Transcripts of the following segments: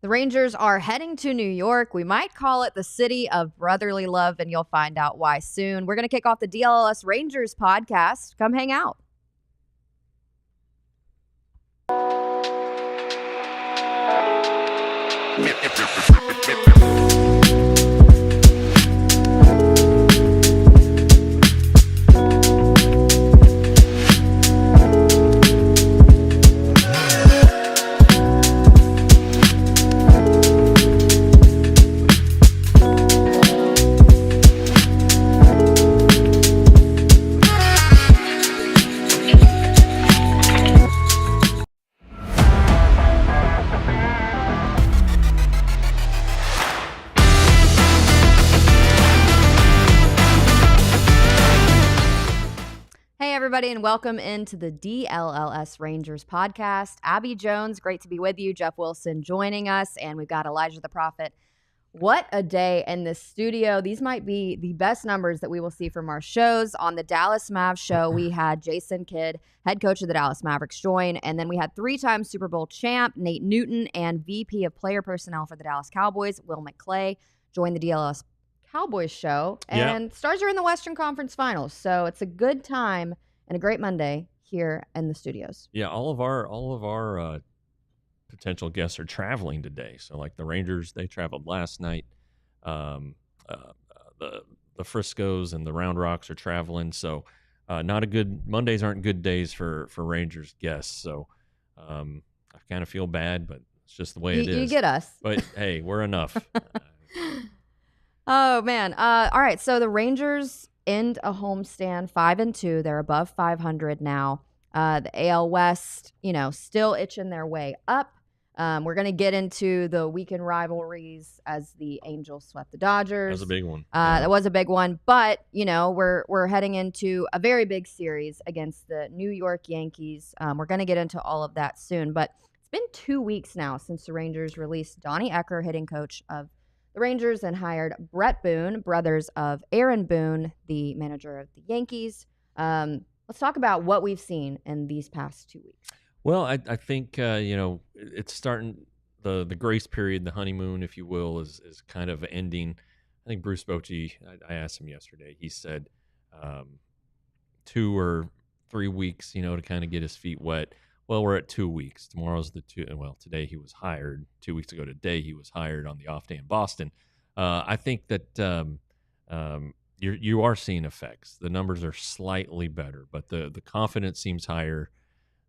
The Rangers are heading to New York. We might call it the city of brotherly love, and you'll find out why soon. We're going to kick off the DLLS Rangers podcast. Come hang out. Everybody, and welcome into the DLLS Rangers podcast. Abby Jones, great to be with you. Jeff Wilson joining us, and we've got Elijah the Prophet. What a day in this studio. These might be the best numbers that we will see from our shows. On the Dallas Mavs show, we had Jason Kidd, head coach of the Dallas Mavericks, join, and then we had three-time Super Bowl champ Nate Newton and VP of Player Personnel for the Dallas Cowboys, Will McClay, join the DLLS Cowboys show. And Stars are in the Western Conference Finals, so it's a good time and a great Monday here in the studios. Yeah, all of our potential guests are traveling today. So, like the Rangers, they traveled last night. The Friscos and the Round Rocks are traveling. So, Mondays aren't good days for Rangers guests. So, I kind of feel bad, but it's just the way it is. You get us. But hey, we're enough. Oh man! All right, so the Rangers end a homestand 5-2. They're above 500 now. The AL West, still itching their way up. We're going to get into the weekend rivalries as the Angels swept the Dodgers. That was a big one. That was a big one. But, we're heading into a very big series against the New York Yankees. We're going to get into all of that soon. But it's been 2 weeks now since the Rangers released Donnie Ecker, hitting coach of the Rangers, and hired Bret Boone, brothers of Aaron Boone, the manager of the Yankees. Let's talk about what we've seen in these past 2 weeks. Well, I think, it's starting, the grace period, the honeymoon, if you will, is kind of ending. I think Bruce Bochy, I asked him yesterday, he said 2 or 3 weeks, to kind of get his feet wet. Well, we're at 2 weeks. Tomorrow's today he was hired. 2 weeks ago today he was hired on the off day in Boston. I think that you are seeing effects. The numbers are slightly better, but the confidence seems higher.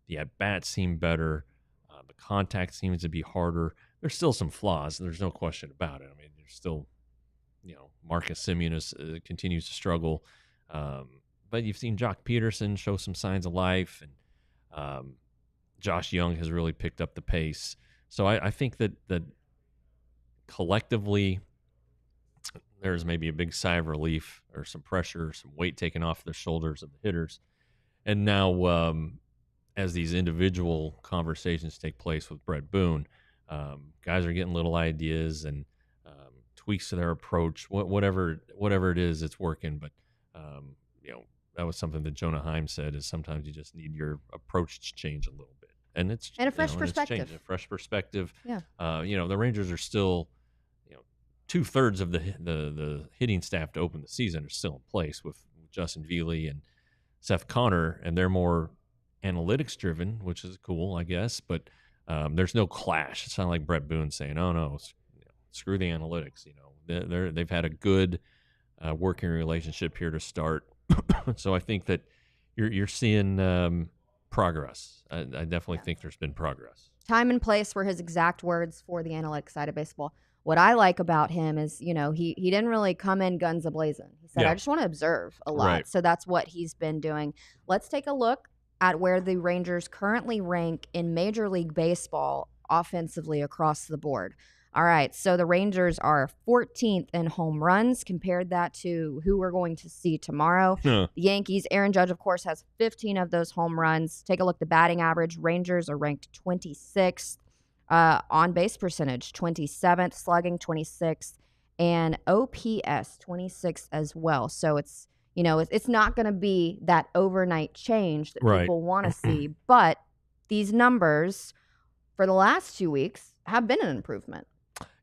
The at-bats seem better. The contact seems to be harder. There's still some flaws. There's no question about it. I mean, there's still, Marcus Semien continues to struggle. But you've seen Jock Peterson show some signs of life, and Josh Young has really picked up the pace. So I think that collectively there's maybe a big sigh of relief, or some pressure, some weight taken off the shoulders of the hitters. And now as these individual conversations take place with Bret Boone, guys are getting little ideas and tweaks to their approach. Whatever it is, it's working. But that was something that Jonah Heim said, is sometimes you just need your approach to change a little bit. And it's a fresh perspective. A fresh perspective. Yeah. The Rangers are still, 2/3 of the hitting staff to open the season are still in place with Justin Veely and Seth Connor, and they're more analytics driven, which is cool, I guess. But there's no clash. It's not like Bret Boone saying, "Oh no, screw the analytics." They've had a good working relationship here to start. So I think that you're seeing progress. I definitely think there's been progress. Time and place were his exact words for the analytics side of baseball. What I like about him is, he didn't really come in guns a-blazing. He said, I just want to observe a lot. Right. So that's what he's been doing. Let's take a look at where the Rangers currently rank in Major League Baseball offensively across the board. All right, so the Rangers are 14th in home runs. Compared that to who we're going to see tomorrow. The Yankees, Aaron Judge, of course, has 15 of those home runs. Take a look at the batting average. Rangers are ranked 26th. On base percentage, 27th. Slugging, 26th. And OPS, 26th as well. So it's not going to be that overnight change that people want to see. But these numbers for the last 2 weeks, have been an improvement.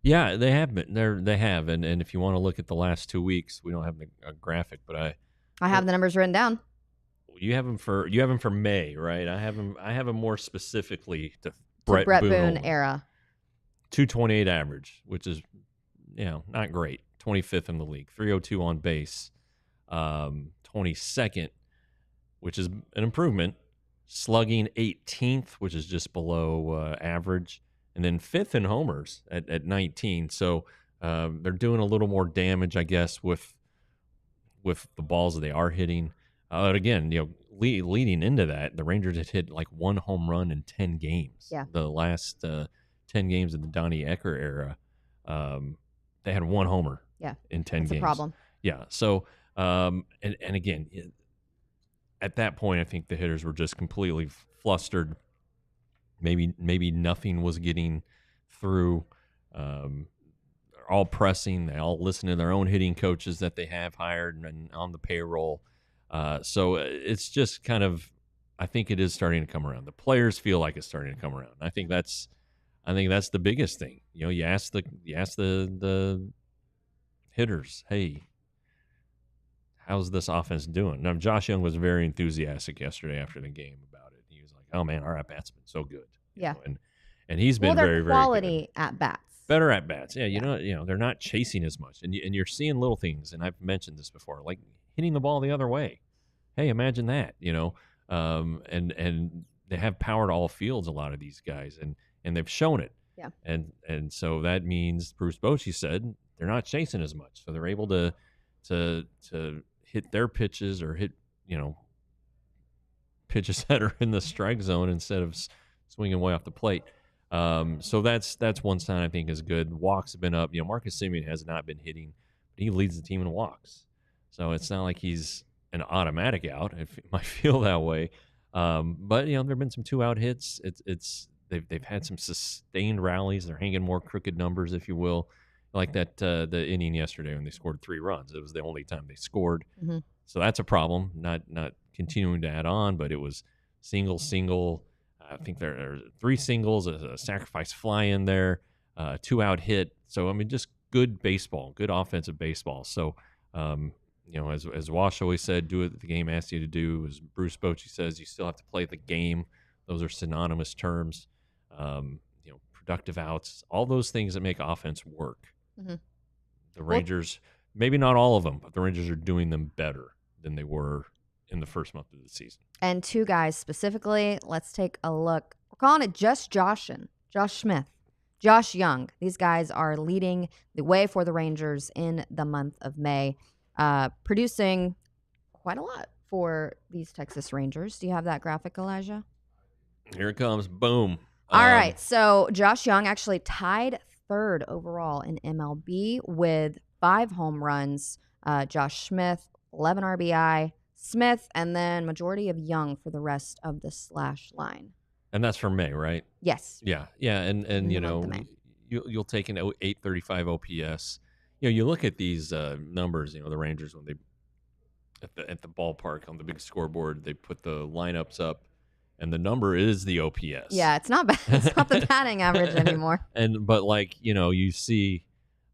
Yeah, they have been. They have, and if you want to look at the last 2 weeks, we don't have a graphic, but I have the numbers written down. you have them for May, right? I have them more specifically to To Bret Bret Boone Boone only. era. 228 average, which is not great. 25th in the league. 302 on base. 22nd, which is an improvement. Slugging 18th, which is just below average, and then 5th in homers at 19. So they're doing a little more damage, I guess, with the balls that they are hitting. But again, leading into that, the Rangers had hit like 1 home run in 10 games. Yeah. The last 10 games of the Donnie Ecker era, they had 1 homer. Yeah. In 10 That's games. a problem. Yeah. So and again, at that point, I think the hitters were just completely flustered. Maybe nothing was getting through. They're all pressing. They all listen to their own hitting coaches that they have hired and on the payroll. So it's just kind of, I think it is starting to come around. The players feel like it's starting to come around. I think that's the biggest thing. You ask the hitters, hey, how's this offense doing? Now, Josh Young was very enthusiastic yesterday after the game about it. He was like, oh man, our at bats been so good. Yeah. And he's been very, very good. Quality at bats. Better at bats. Yeah, you know, they're not chasing as much. And you're seeing little things, and I've mentioned this before, like hitting the ball the other way. Hey, imagine that, and they have power to all fields, a lot of these guys, and they've shown it. Yeah. And so that means Bruce Bochy said they're not chasing as much. So they're able to hit their pitches or hit, pitches that are in the strike zone instead of swinging way off the plate. So that's one sign I think is good. Walks have been up. Marcus Semien has not been hitting, but he leads the team in walks. So it's not like he's an automatic out. It might feel that way. But there've been some 2-out hits. They've had some sustained rallies. They're hanging more crooked numbers, if you will, like that the inning yesterday when they scored 3 runs. It was the only time they scored. Mm-hmm. So that's a problem. Not continuing to add on, but it was single. I think there are 3 singles, a sacrifice fly in there, a 2-out hit. So, just good baseball, good offensive baseball. So, as Wash always said, do what the game asks you to do. As Bruce Bochy says, you still have to play the game. Those are synonymous terms. Productive outs, all those things that make offense work. Mm-hmm. The Rangers, maybe not all of them, but the Rangers are doing them better than they were in the first month of the season. And 2 guys specifically, let's take a look. We're calling it just Josh Smith, Josh Young. These guys are leading the way for the Rangers in the month of May, producing quite a lot for these Texas Rangers. Do you have that graphic, Elijah? Here it comes. Boom. All right. So Josh Young actually tied 3rd overall in MLB with 5 home runs. Josh Smith, 11 RBI. Smith, and then majority of Young for the rest of the slash line. And that's for May, right? Yes. Yeah. And you'll take an 835 OPS. You look at these numbers. The Rangers, when they at the ballpark on the big scoreboard, they put the lineups up, and the number is the OPS. Yeah, it's not bad. It's not the batting average anymore. But you see,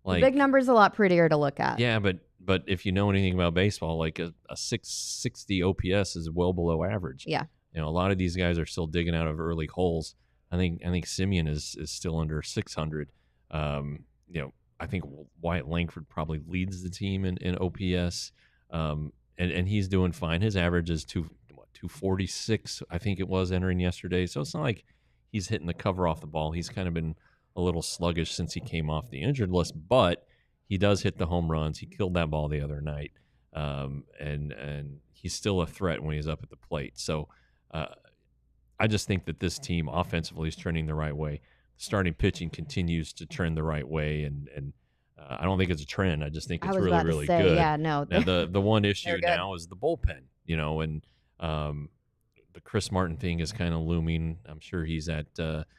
the big number's a lot prettier to look at. Yeah, but if you know anything about baseball, like a 660 OPS is well below average. Yeah. A lot of these guys are still digging out of early holes. I think Semien is still under 600. I think Wyatt Langford probably leads the team in OPS, and he's doing fine. His average is 246, I think it was, entering yesterday. So it's not like he's hitting the cover off the ball. He's kind of been a little sluggish since he came off the injured list, but he does hit the home runs. He killed that ball the other night, and he's still a threat when he's up at the plate. So I just think that this team offensively is trending the right way. Starting pitching continues to trend the right way, and I don't think it's a trend. I just think it's really, really good. Yeah, no. Now, the one issue now is the bullpen, and the Chris Martin thing is kind of looming. I'm sure he's at an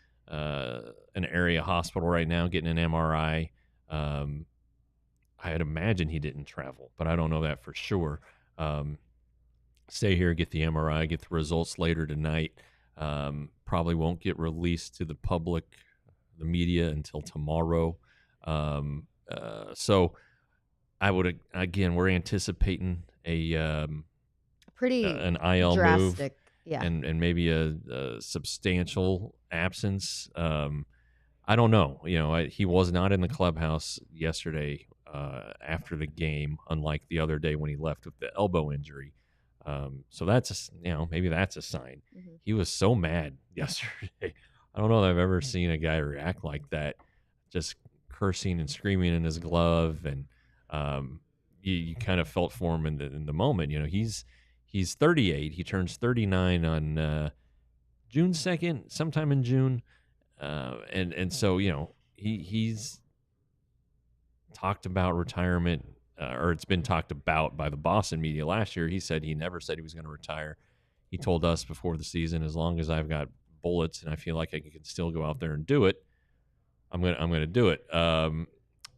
area hospital right now getting an MRI. I'd imagine he didn't travel, but I don't know that for sure. Stay here, get the MRI, get the results later tonight. Probably won't get released to the public the media until tomorrow. So I would, again, we're anticipating Pretty an IL move drastic. Yeah. and maybe a substantial absence. I don't know. He was not in the clubhouse yesterday after the game, unlike the other day when he left with the elbow injury. So that's maybe that's a sign. Mhm. He was so mad yesterday. I don't know that I've ever seen a guy react like that, just cursing and screaming in his glove, and you kind of felt for him in the moment. He's 38. He turns 39 on June 2nd, sometime in June. And so he's talked about retirement, or it's been talked about by the Boston media last year. He said he never said he was going to retire. He told us before the season, as long as I've got bullets and I feel like I can still go out there and do it, I'm gonna do it.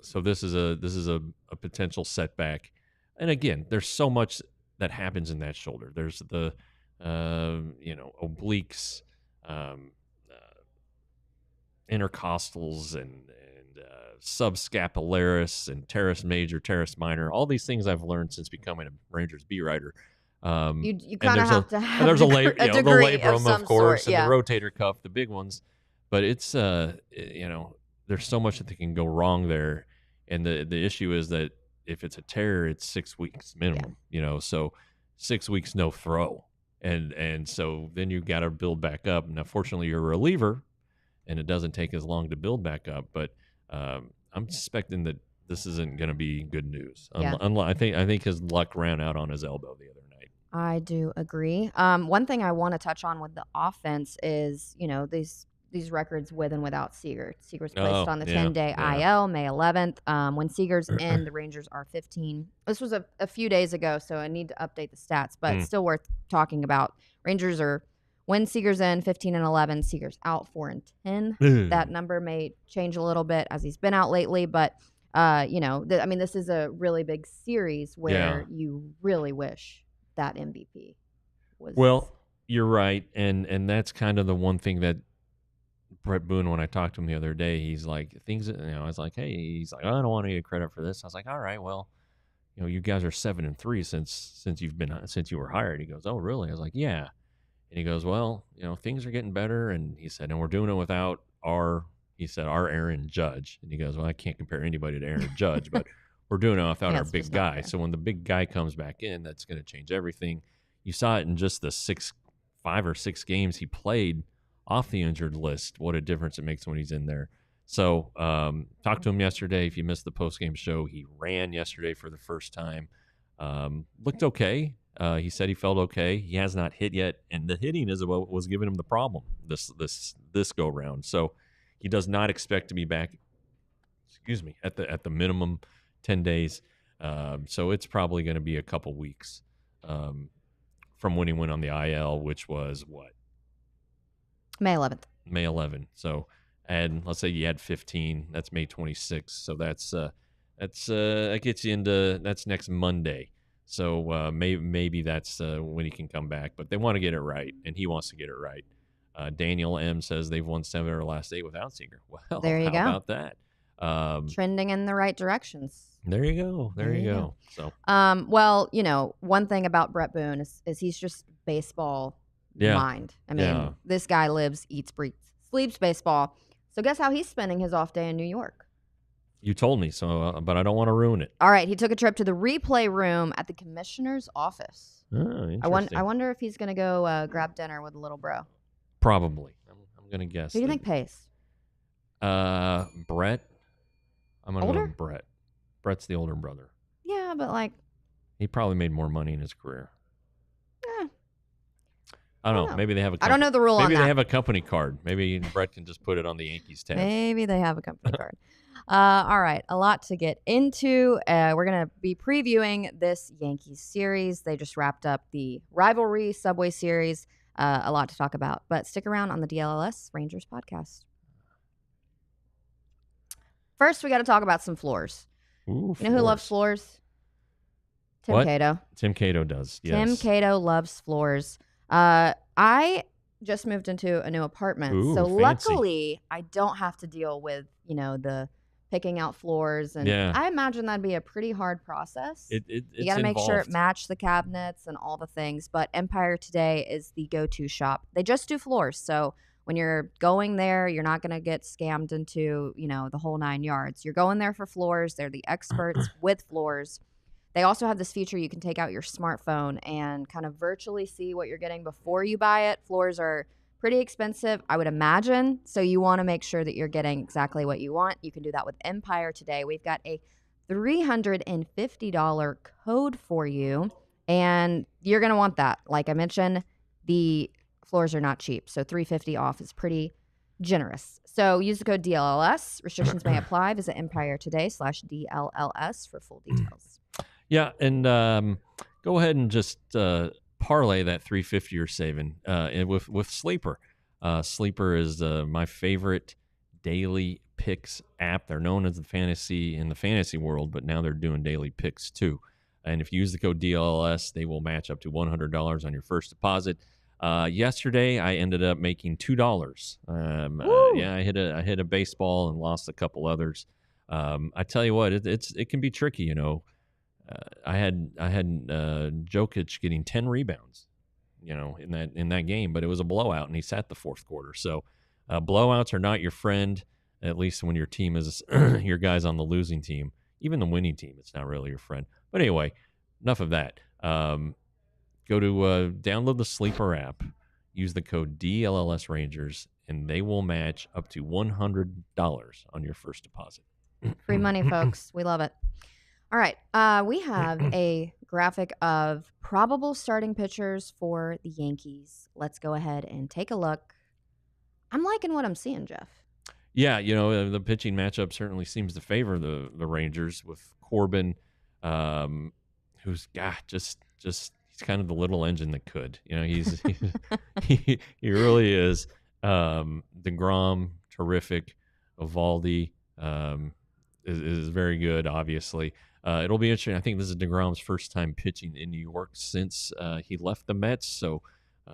So this is a potential setback. And again, there's so much that happens in that shoulder. There's the obliques, intercostals, and subscapularis, and teres major, teres minor. All these things I've learned since becoming a Rangers beat writer. You kind of have to have there's a degree the of labrum, some of course, sort, yeah. and the rotator cuff, the big ones. But it's there's so much that can go wrong there, and the issue is that if it's a tear, it's 6 weeks minimum. So 6 weeks no throw, and so then you got to build back up. Now, fortunately, you're a reliever, and it doesn't take as long to build back up. But I'm suspecting that this isn't going to be good news. Yeah. I think his luck ran out on his elbow the other night. I do agree. One thing I want to touch on with the offense is, these records with and without Seager. Seager's placed on the 10-day IL May 11th. When Seager's in, the Rangers are 15. This was a few days ago, so I need to update the stats, but still worth talking about. Rangers are, when Seager's in, 15 and 11. Seager's out 4 and 10. That number may change a little bit as he's been out lately, but this is a really big series where you really wish that MVP was. Well, you're right, and that's kind of the one thing that Bret Boone, when I talked to him the other day, he's like, I was like, hey, he's like, I don't want to get credit for this. I was like, all right, well, you guys are 7-3 since you were hired. He goes, oh, really? I was like, yeah. And he goes, well, things are getting better. And he said, and we're doing it without our Aaron Judge. And he goes, well, I can't compare anybody to Aaron Judge, but we're doing it without our big guy. So when the big guy comes back in, that's going to change everything. You saw it in just the 5 or 6 games he played off the injured list, what a difference it makes when he's in there. So talked to him yesterday. If you missed the post-game show, he ran yesterday for the first time. Looked okay. He said he felt okay. He has not hit yet, and the hitting is what was giving him the problem this go round. So he does not expect to be back. At the minimum 10 days. So it's probably going to be a couple weeks from when he went on the IL, which was what? May 11th. May 11th. So, and let's say you had 15. That's May 26th. So that gets you into, that's next Monday. So maybe that's when he can come back. But they want to get it right, and he wants to get it right. Daniel M. says they've won 7 of their last 8 without Seager. Well, there you go. How about that? Trending in the right directions. There you go. There you go. So, well, one thing about Bret Boone is he's just baseball mind. I mean, this guy lives, eats, breathes, sleeps baseball. So guess how he's spending his off day in New York? You told me, so but I don't want to ruin it. All right, he took a trip to the replay room at the commissioner's office. Oh, interesting. I wonder if he's going to go grab dinner with a little bro. Probably. I'm going to guess. Who do you think pays? Bret. I'm going to go with Bret. Bret's the older brother. Yeah, but he probably made more money in his career. I don't know. Maybe they have a. I don't know the rule on that. Maybe they have a company card. Maybe Bret can just put it on the Yankees tab. Maybe they have a company card. All right, a lot to get into. We're going to be previewing this Yankees series. They just wrapped up the rivalry Subway Series. A lot to talk about. But stick around on the DLLS Rangers podcast. First, we got to talk about some floors. Ooh, you know who loves floors? Tim Cato. Tim Cato does, yes. Tim Cato loves floors. I just moved into a new apartment. Ooh, So fancy. luckily, I don't have to deal with, the picking out floors. And Yeah. I imagine that'd be a pretty hard process. You got It's to make sure it involved. match the cabinets and all the things. But Empire Today is the go-to shop. They just do floors. So when you're going there, you're not going to get scammed into, the whole 9 yards. You're going there for floors. They're the experts with floors. They also have this feature you can take out your smartphone and kind of virtually see what you're getting before you buy it. Floors are pretty expensive, I would imagine. So you want to make sure that you're getting exactly what you want. You can do that with Empire Today. We've got a $350 code for you, and you're going to want that. Like I mentioned, the floors are not cheap. So $350 off is pretty generous. So use the code DLLS. Restrictions may apply. Visit EmpireToday/DLLS for full details. Yeah, and go ahead and just parlay that 350 you're saving and with Sleeper. Sleeper is my favorite daily picks app. They're known as the fantasy world, but now they're doing daily picks too. And if you use the code DLLS, they will match up to $100 on your first deposit. Yesterday, I ended up making $2. Yeah, I hit a baseball and lost a couple others. I tell you what, it can be tricky, I had Jokic getting 10 rebounds, in that game, but it was a blowout and he sat the fourth quarter. So blowouts are not your friend, at least when your team is your guys on the losing team. Even the winning team, it's not really your friend. But anyway, enough of that. Go to download the Sleeper app, use the code DLLS Rangers, and they will match up to $100 on your first deposit. Free money, folks. We love it. All right. We have a graphic of probable starting pitchers for the Yankees. Let's go ahead and take a look. I'm liking what I'm seeing, Jeff. Yeah, the pitching matchup certainly seems to favor the Rangers with Corbin, who's just he's kind of the little engine that could. He really is. DeGrom, terrific. Evaldi is very good, obviously. It'll be interesting. I think this is DeGrom's first time pitching in New York since he left the Mets, so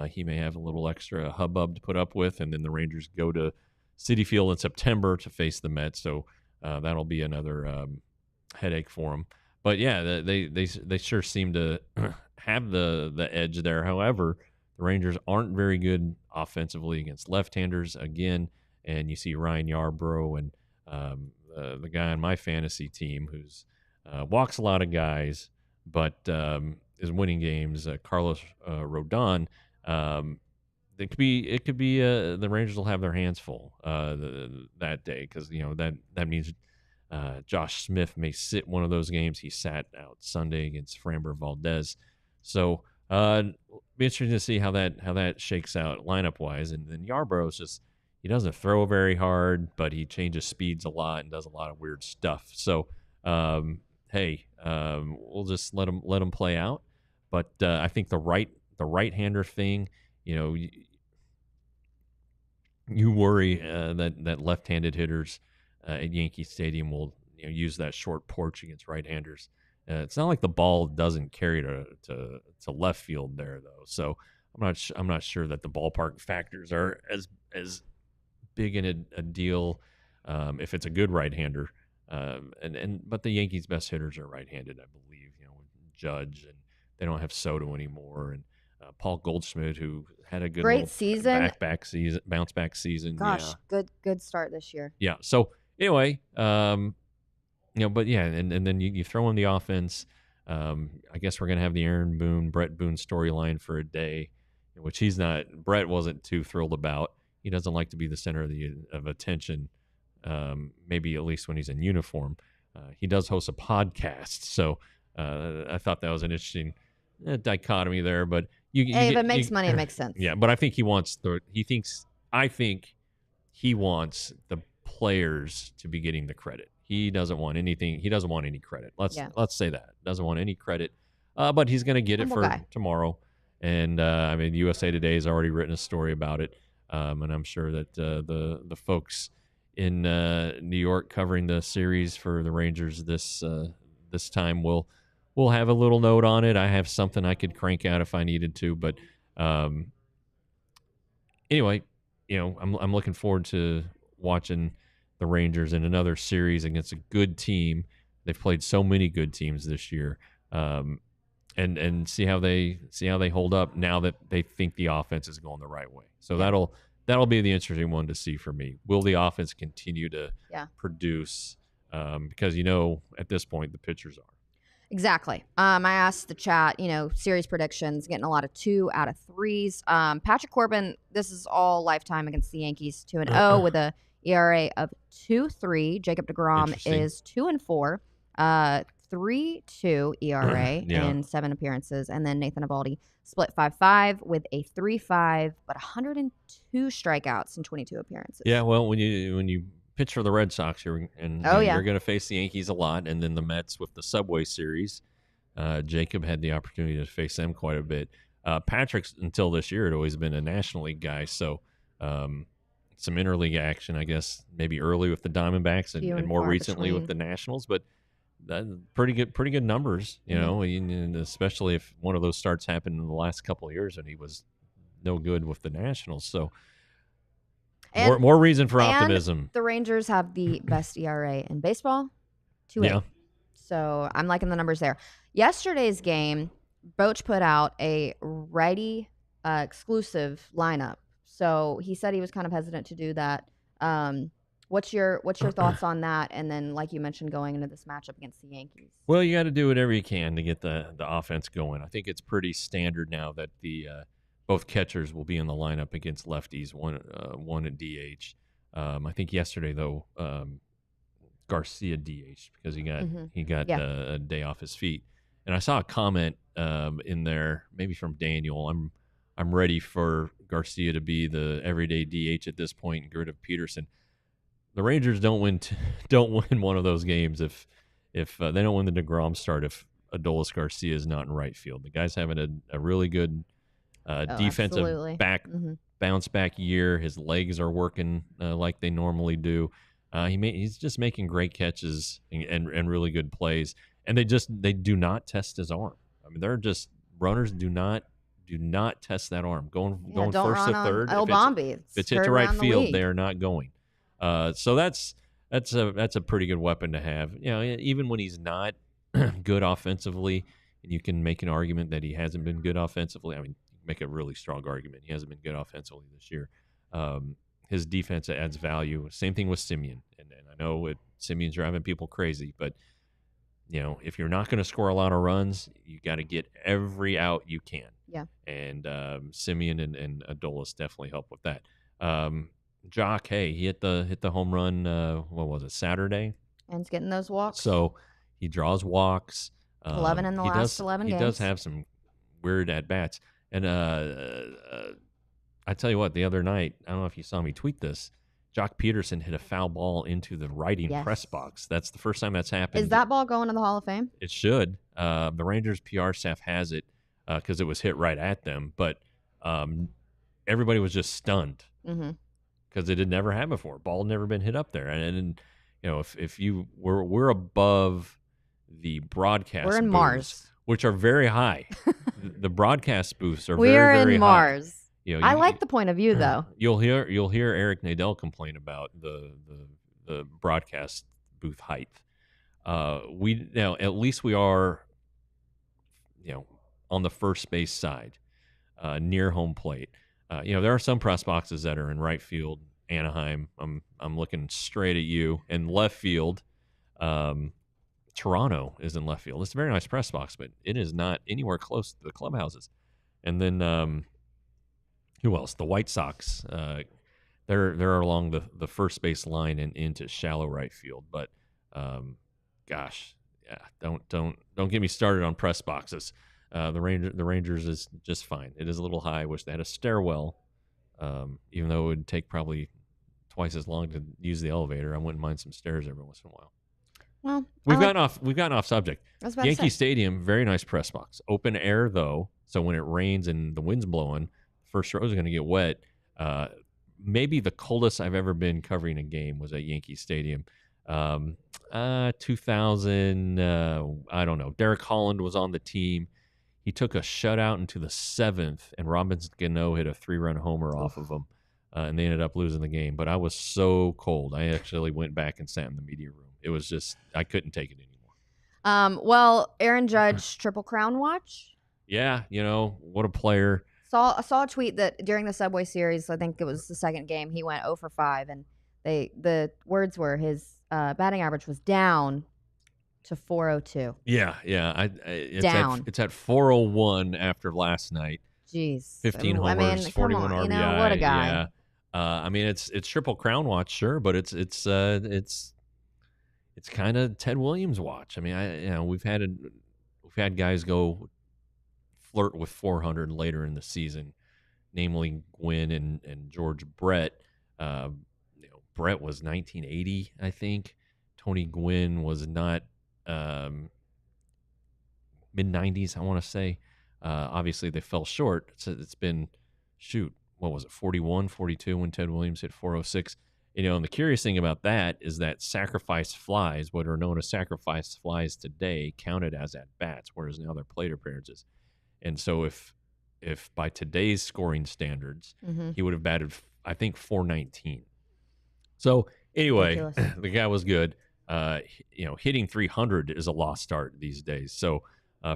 he may have a little extra hubbub to put up with. And then the Rangers go to Citi Field in September to face the Mets, so that'll be another headache for him. But yeah, they sure seem to have the edge there. However, the Rangers aren't very good offensively against left-handers again, and you see Ryan Yarbrough and the guy on my fantasy team who's walks a lot of guys, but is winning games. Carlos Rodon. It could be the Rangers will have their hands full that day because that means Josh Smith may sit one of those games. He sat out Sunday against Framber Valdez, so be interesting to see how that shakes out lineup wise. And then Yarbrough's just he doesn't throw very hard, but he changes speeds a lot and does a lot of weird stuff. So we'll just let him play out. But I think the right-hander thing, you worry that left-handed hitters at Yankee Stadium will use that short porch against right-handers. It's not like the ball doesn't carry to left field there though. So I'm not sure that the ballpark factors are as big in a deal if it's a good right-hander. But the Yankees' best hitters are right-handed, I believe. Judge, and they don't have Soto anymore, and Paul Goldschmidt, who had a great season, bounce back season. Gosh, yeah. good start this year. Yeah. So anyway, but yeah, and then you throw in the offense. I guess we're gonna have the Bret Boone storyline for a day, which Bret wasn't too thrilled about. He doesn't like to be the center of attention. Maybe at least when he's in uniform. He does host a podcast, so I thought that was an interesting dichotomy there. But if it makes money, it makes sense. Yeah, but I think I think he wants the players to be getting the credit. He doesn't want anything. He doesn't want any credit. Let's say that. Doesn't want any credit. But he's going to get it for tomorrow. And USA Today has already written a story about it. And I'm sure that the folks in New York covering the series for the Rangers this time will have a little note on it. I have something I could crank out if I needed to, but anyway, I'm looking forward to watching the Rangers in another series against a good team. They've played so many good teams this year, and see how they hold up now that they think the offense is going the right way. So that'll be the interesting one to see for me. Will the offense continue to produce? Because at this point the pitchers are. Exactly. I asked the chat, series predictions, getting a lot of 2 out of 3s. Patrick Corbin, this is all lifetime against the Yankees, 2-0 with a ERA of 2.3. Jacob deGrom is 2-4, 3.2 ERA in 7 appearances, and then Nathan Eovaldi split 5.5 with a 3.5, but 102 strikeouts in 22 appearances. Yeah, well, when you pitch for the Red Sox, you're going to face the Yankees a lot, and then the Mets with the Subway Series. Jacob had the opportunity to face them quite a bit. Patrick's, until this year, had always been a National League guy, so some interleague action, I guess, maybe early with the Diamondbacks and more recently with the Nationals, but pretty good numbers, and especially if one of those starts happened in the last couple of years and he was no good with the Nationals, so... More reason for optimism. The Rangers have the best ERA in baseball, 2.8. Yeah. So I'm liking the numbers there. Yesterday's game, Boch put out a righty exclusive lineup. So he said he was kind of hesitant to do that. What's your thoughts on that? And then, like you mentioned, going into this matchup against the Yankees. Well, you got to do whatever you can to get the offense going. I think it's pretty standard now that the both catchers will be in the lineup against lefties, one at DH. I think yesterday, though, Garcia DH because he got a day off his feet. And I saw a comment in there, maybe from Daniel. I'm ready for Garcia to be the everyday DH at this point and get rid of Peterson. The Rangers don't win one of those games if they don't win the DeGrom start if Adolis Garcia is not in right field. The guy's having a really good defensive bounce back year. His legs are working like they normally do. He's just making great catches and really good plays. And they do not test his arm. I mean, they're just runners do not test that arm. Going first to third. If it's hit to right field, they are not going. So that's a pretty good weapon to have. Even when he's not good offensively, and you can make an argument that he hasn't been good offensively. I mean, make a really strong argument. He hasn't been good offensively this year. His defense adds value. Same thing with Semien. And I know Simeon's driving people crazy, but if you're not going to score a lot of runs, you got to get every out you can. Yeah. And Semien and Adolis definitely help with that. Jock, he hit the home run. What was it, Saturday? And he's getting those walks. So he draws walks. 11 in the last 11 games. He does have some weird at bats. And I tell you what, the other night, I don't know if you saw me tweet this, Jock Peterson hit a foul ball into the writing press box. That's the first time that's happened. Is that ball going to the Hall of Fame? It should. The Rangers PR staff has it because it was hit right at them. But everybody was just stunned because it had never happened before. Ball had never been hit up there. And if we're above the broadcast we're in booths, Mars, which are very high. The broadcast booths are we very, are very in high. Mars. I like the point of view, though. You'll hear Eric Nadel complain about the broadcast booth height. At least we are, on the first base side, near home plate. There are some press boxes that are in right field. Anaheim, I'm looking straight at you. And left field, Toronto is in left field. It's a very nice press box, but it is not anywhere close to the clubhouses. And then who else? The White Sox. They're along the first base line and into shallow right field. But don't get me started on press boxes. The Rangers is just fine. It is a little high. I wish they had a stairwell, even though it would take probably twice as long to use the elevator. I wouldn't mind some stairs every once in a while. Well, we've gotten off subject. Yankee Stadium, very nice press box. Open air though, so when it rains and the wind's blowing, first rows are going to get wet. Maybe the coldest I've ever been covering a game was at Yankee Stadium. 2000, I don't know. Derek Holland was on the team. He took a shutout into the 7th, and Robinson Cano hit a 3-run homer off of him. and they ended up losing the game. But I was so cold. I actually went back and sat in the media room. It was just, I couldn't take it anymore. Well, Aaron Judge, Triple Crown watch? Yeah, what a player. I saw a tweet that during the Subway Series, I think it was the second game, he went 0 for 5, and the words were his batting average was down to 402. Yeah. It's at 401 after last night. Jeez. 15 homers, 41 RBI. What a guy. Yeah. It's Triple Crown watch, sure, but it's kind of Ted Williams watch. I mean, we've had guys go flirt with 400 later in the season, namely Gwynn and George Brett. Brett was 1980, I think. Tony Gwynn was not mid-90s, I want to say. Obviously, they fell short. So it's been, what was it, 41, 42 when Ted Williams hit 406. And the curious thing about that is that sacrifice flies, what are known as sacrifice flies today, counted as at-bats, whereas now they're plate appearances. And so if by today's scoring standards, he would have batted, I think, 419. So anyway, the guy was good. Hitting 300 is a lost art these days. So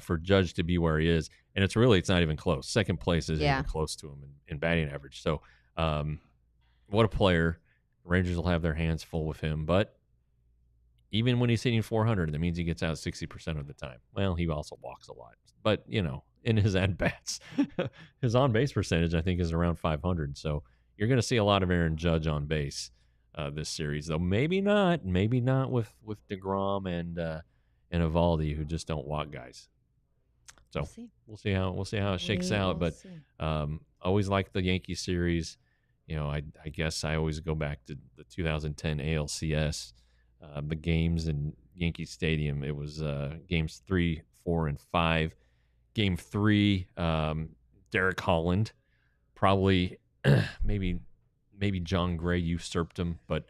for Judge to be where he is, and it's not even close. Second place isn't even close to him in batting average. So what a player. Rangers will have their hands full with him. But even when he's hitting 400, that means he gets out 60% of the time. Well, he also walks a lot. But, in his at-bats, his on-base percentage, I think, is around 500. So you're going to see a lot of Aaron Judge on base this series, though maybe not with DeGrom and Eovaldi, who just don't walk guys. So we'll see how it shakes out. But always like the Yankee series. I guess I always go back to the 2010 ALCS, the games in Yankee Stadium. It was games 3, 4, and 5. Game 3, Derek Holland, probably maybe John Gray usurped him, but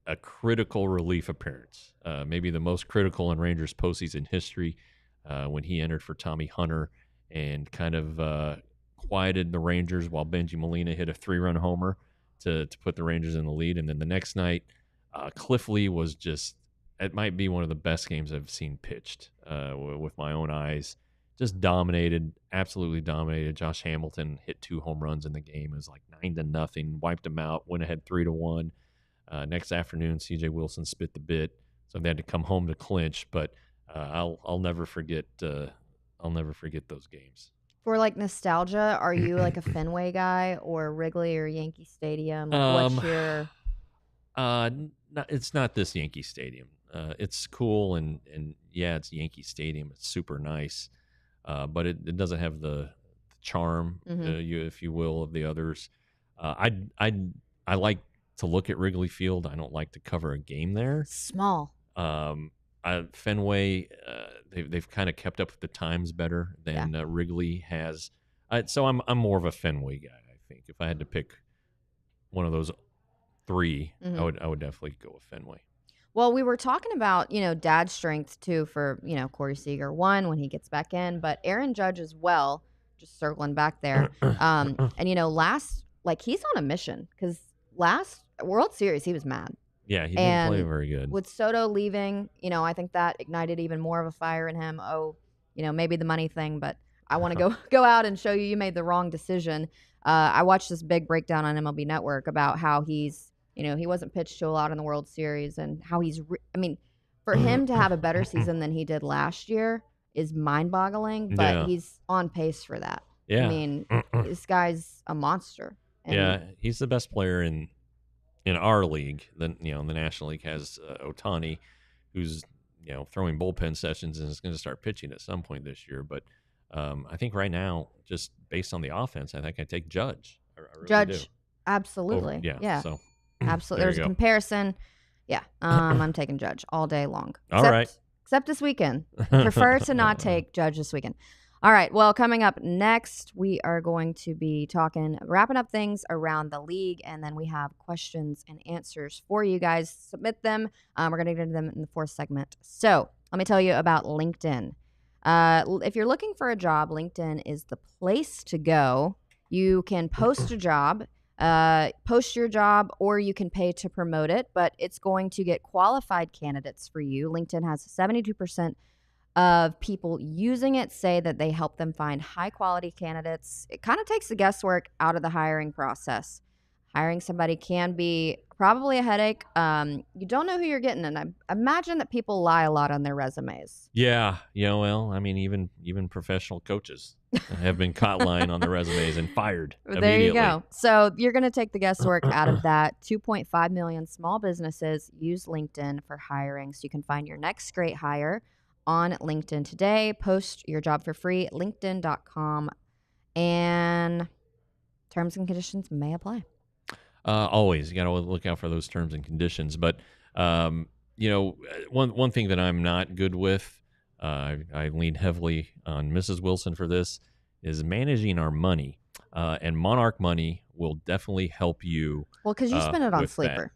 a critical relief appearance, maybe the most critical in Rangers postseason history, when he entered for Tommy Hunter and kind of quieted the Rangers while Benji Molina hit a 3-run homer to put the Rangers in the lead. And then the next night, Cliff Lee was it might be one of the best games I've seen pitched with my own eyes. Just dominated, absolutely dominated. Josh Hamilton hit 2 home runs in the game. It was like 9-0, wiped them out, went ahead 3-1. Next afternoon, CJ Wilson spit the bit, so they had to come home to clinch. But I'll never forget those games. For like nostalgia, are you like a Fenway guy or Wrigley or Yankee Stadium? What's your? It's not this Yankee Stadium. It's cool and yeah, it's Yankee Stadium. It's super nice, but it doesn't have the charm, if you will, of the others. I like to look at Wrigley Field. I don't like to cover a game there. Small. Fenway, they've kind of kept up with the times better than Wrigley has. So I'm more of a Fenway guy. I think if I had to pick one of those 3, I would definitely go with Fenway. Well, we were talking about dad's strength too for Corey Seager when he gets back in, but Aaron Judge as well. Just circling back there, and he's on a mission because last World Series he was mad. Yeah, he didn't play very good. With Soto leaving, I think that ignited even more of a fire in him. Maybe the money thing, but I want to go out and show you made the wrong decision. I watched this big breakdown on MLB Network about how he's, he wasn't pitched to a lot in the World Series and how he's, for him to have a better season than he did last year is mind-boggling, but he's on pace for that. Yeah. This guy's a monster. And he's the best player in our league. The National League has Ohtani, who's throwing bullpen sessions and is going to start pitching at some point this year. But I think right now, just based on the offense, I think I take Judge. I really Judge, do. absolutely. Yeah. So absolutely, there's a comparison. Yeah, I'm taking Judge all day long. All right. Except this weekend. Prefer to not take Judge this weekend. All right. Well, coming up next, we are going to be wrapping up things around the league, and then we have questions and answers for you guys. Submit them. We're going to get into them in the 4th segment. So let me tell you about LinkedIn. If you're looking for a job, LinkedIn is the place to go. You can post a job. Post your job, or you can pay to promote it, but it's going to get qualified candidates for you. LinkedIn has 72% of people using it say that they help them find high quality candidates. It kind of takes the guesswork out of the hiring process. Hiring somebody can be probably a headache. You don't know who you're getting, and I imagine that people lie a lot on their resumes. Yeah. Well, I mean, even professional coaches have been caught lying on their resumes and fired immediately. There you go. So you're going to take the guesswork out of that. 2.5 million small businesses use LinkedIn for hiring, so you can find your next great hire on LinkedIn today. Post your job for free, linkedin.com, and terms and conditions may apply. Always, you got to look out for those terms and conditions. But one thing that I'm not good with, I lean heavily on Mrs. Wilson for this, is managing our money. And Monarch Money will definitely help you. Well, because you spend it on Sleeper. That.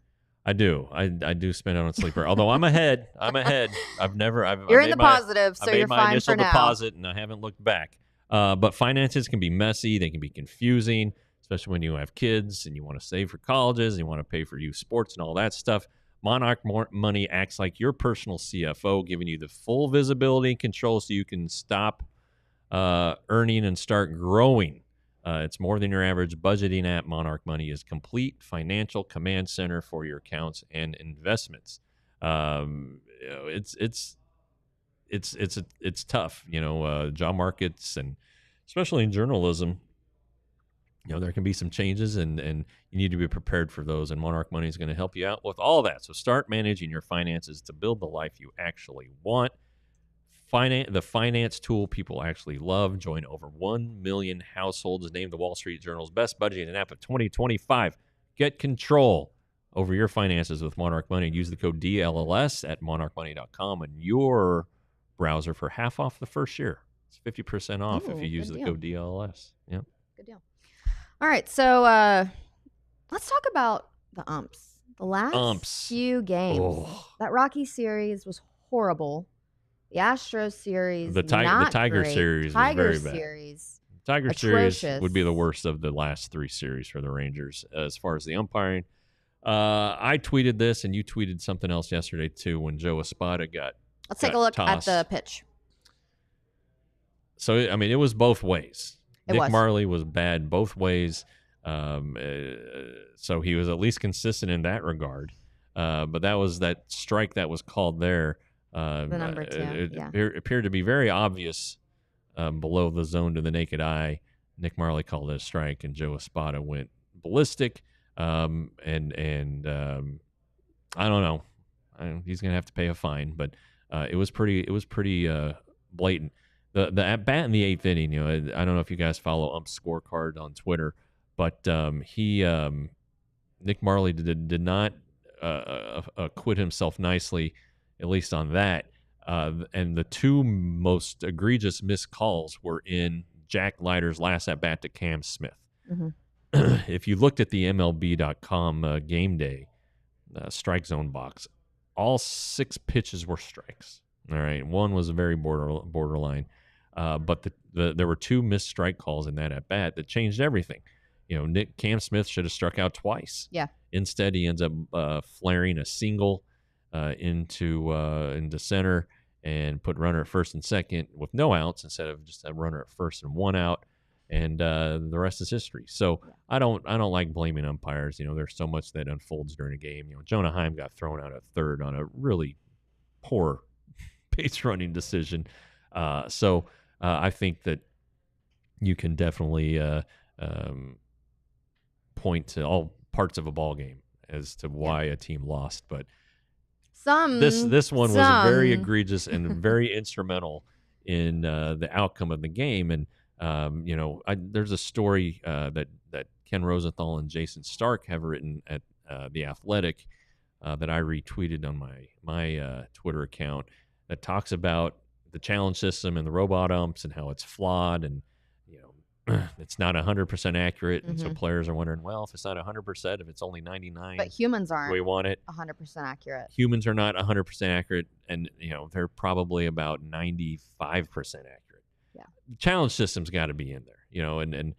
I do. I do spend it on Sleeper. Although I'm ahead. You're in the positive, so you're fine for now. I made my initial deposit, and I haven't looked back. But finances can be messy. They can be confusing, especially when you have kids and you want to save for colleges and you want to pay for youth sports and all that stuff. Monarch Money acts like your personal CFO, giving you the full visibility and control so you can stop earning and start growing. It's more than your average budgeting app. Monarch Money is complete financial command center for your accounts and investments. It's tough, job markets, and especially in journalism. There can be some changes, and you need to be prepared for those. And Monarch Money is going to help you out with all that. So start managing your finances to build the life you actually want. The finance tool people actually love. Join over 1 million households named the Wall Street Journal's best budgeting app of 2025. Get control over your finances with Monarch Money. Use the code DLLS at monarchmoney.com in your browser for half off the first year. It's 50% off if you use the code DLLS. Yep. Good deal. All right, so let's talk about the umps. The last few games. Oh. That Rocky series was horrible. The Astros series, the Tiger great. series Tiger was very series, bad. Tiger atrocious. Series would be the worst of the last three series for the Rangers as far as the umpiring. I tweeted this, and you tweeted something else yesterday too when Joe Espada got Let's take a look tossed. at the pitch. So, I mean, it was both ways. Nick Marley was bad both ways. So he was at least consistent in that regard. But that was that strike that was called there. The number 2, it appeared to be very obvious below the zone to the naked eye. Nick Marley called it a strike, and Joe Espada went ballistic. I don't know. He's going to have to pay a fine, but it was pretty blatant. The at bat in the 8th inning. I don't know if you guys follow Ump's Scorecard on Twitter, but Nick Marley did not acquit himself nicely, at least on that. And the two most egregious missed calls were in Jack Leiter's last at bat to Cam Smith. Mm-hmm. If you looked at the MLB.com game day strike zone box, all 6 pitches were strikes. All right, one was a very borderline, but there were 2 missed strike calls in that at bat that changed everything. Cam Smith should have struck out twice. Yeah. Instead, he ends up flaring a single into center and put runner at first and second with no outs instead of just a runner at first and 1 out. And the rest is history. So I don't like blaming umpires. There's so much that unfolds during a game. Jonah Heim got thrown out at third on a really poor base running decision. So I think that you can definitely point to all parts of a ball game as to why a team lost. But this one was very egregious and very instrumental in the outcome of the game. And there's a story that Ken Rosenthal and Jason Stark have written at The Athletic that I retweeted on my Twitter account that talks about the challenge system and the robot umps and how it's flawed and it's not 100% accurate. And so players are wondering, well, if it's not 100%, if it's only 99, but humans aren't. We want it 100% accurate. Humans are not 100% accurate, and they're probably about 95% accurate. Yeah. The challenge system's got to be in there, and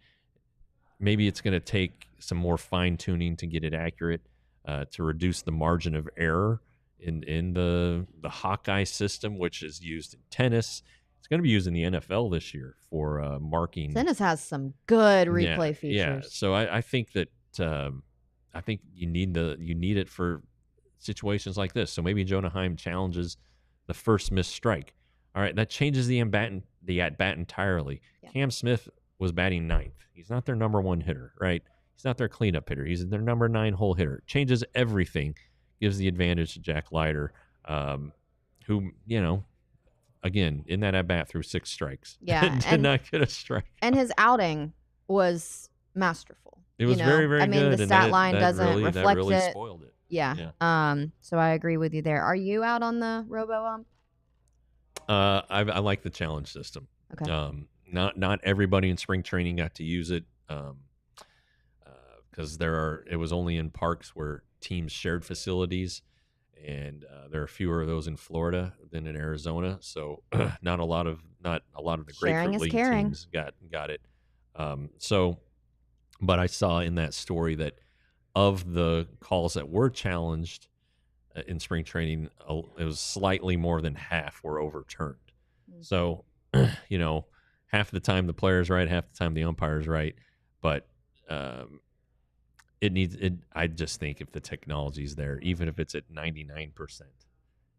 maybe it's going to take some more fine tuning to get it accurate, to reduce the margin of error in the Hawkeye system, which is used in tennis. It's going to be used in the NFL this year for marking. Tennis has some good replay features. Yeah. So I think that I think you need it for situations like this. So maybe Jonah Heim challenges the first missed strike. All right, that changes the at bat entirely. Yeah. Cam Smith was batting ninth. He's not their number one hitter, right? He's not their cleanup hitter. He's their number 9 hole hitter. Changes everything. Gives the advantage to Jack Leiter, who, again, in that at bat threw 6 strikes. Yeah. Did not get a strike. And his outing was masterful. It was very, very good. I mean, the stat line doesn't reflect that really it. Spoiled it. Yeah. So I agree with you there. Are you out on the robo-ump? I like the challenge system. Okay. Not everybody in spring training got to use it, because it was only in parks where teams shared facilities, and there are fewer of those in Florida than in Arizona. So not a lot of the Grapefruit League teams got it. But I saw in that story that of the calls that were challenged in spring training, it was slightly more than half were overturned. Mm-hmm. So, half the time the player's right, half the time the umpire's right. But I just think if the technology's there, even if it's at 99%,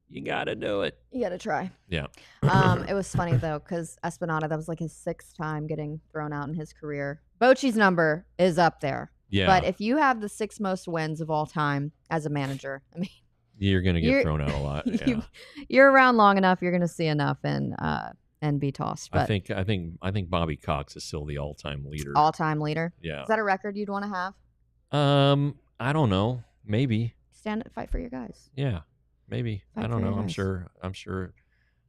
you got to do it. You got to try. Yeah. It was funny, though, because Espinada, that was like his 6th time getting thrown out in his career. Bochy's number is up there. Yeah. But if you have the 6th most wins of all time as a manager, I mean, you're going to get thrown out a lot. Yeah. You're around long enough, you're going to see enough and be tossed. But I think Bobby Cox is still the all-time leader. All-time leader? Yeah. Is that a record you'd want to have? I don't know. Maybe. Fight for your guys. Yeah. Maybe. I don't know. I'm sure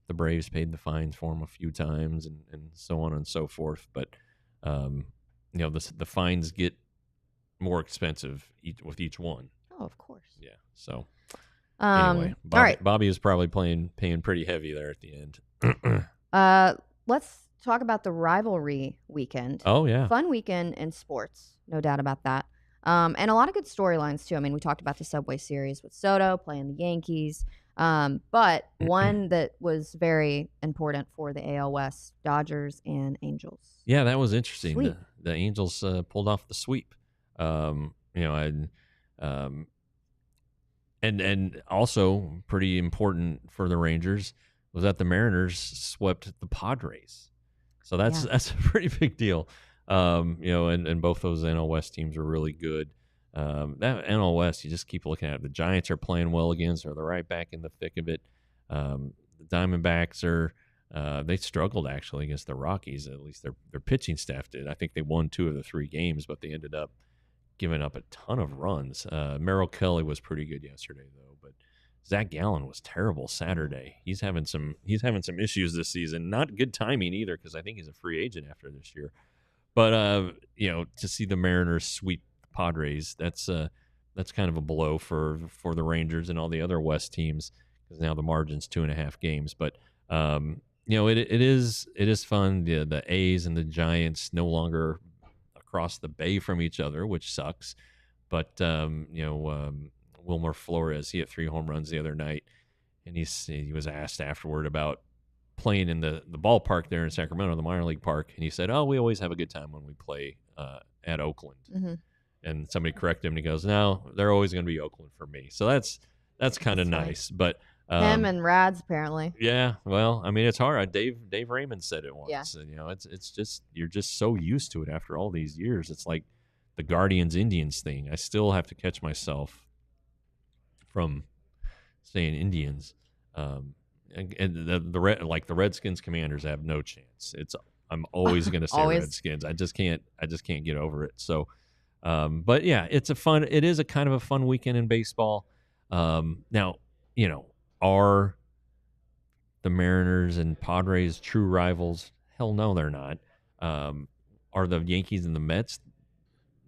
the Braves paid the fines for him a few times and so on and so forth. But the fines get more expensive with each one. Oh, of course. Yeah. So anyway, all right. Bobby is probably paying pretty heavy there at the end. Let's talk about the rivalry weekend. Oh yeah. Fun weekend in sports, no doubt about that. And a lot of good storylines too. I mean, we talked about the Subway Series with Soto playing the Yankees. But one that was very important for the AL West, Dodgers and Angels. Yeah, that was interesting. The Angels pulled off the sweep. And also pretty important for the Rangers was that the Mariners swept the Padres. So that's a pretty big deal. And both those NL West teams were really good. That NL West, you just keep looking at it. The Giants are playing well again, so they're right back in the thick of it. The Diamondbacks they struggled actually against the Rockies. At least their pitching staff did. I think they won 2 of the 3 games, but they ended up giving up a ton of runs. Merrill Kelly was pretty good yesterday though, but Zach Gallen was terrible Saturday. He's having some issues this season. Not good timing either, because I think he's a free agent after this year. But to see the Mariners sweep the Padres, that's kind of a blow for the Rangers and all the other West teams, because now the margin's 2.5 games. But it is fun. The A's and the Giants no longer across the bay from each other, which sucks. But Wilmer Flores, he hit 3 home runs the other night, and he was asked afterward about playing in the ballpark there in Sacramento, the minor league park, and he said, "Oh, we always have a good time when we play at Oakland." Mm-hmm. And somebody corrected him, and he goes, "No, they're always going to be Oakland for me." So that's kind of nice. But him and Rads apparently. Yeah, well, I mean, it's hard. Dave Raymond said it once. Yeah. And, it's just you're just so used to it after all these years. It's like the Guardians Indians thing. I still have to catch myself from saying Indians. And the Redskins Commanders have no chance. I'm always going to say Redskins. I just can't get over it. So, but yeah, it is a kind of a fun weekend in baseball. Now, are the Mariners and Padres true rivals? Hell no, they're not. Are the Yankees and the Mets,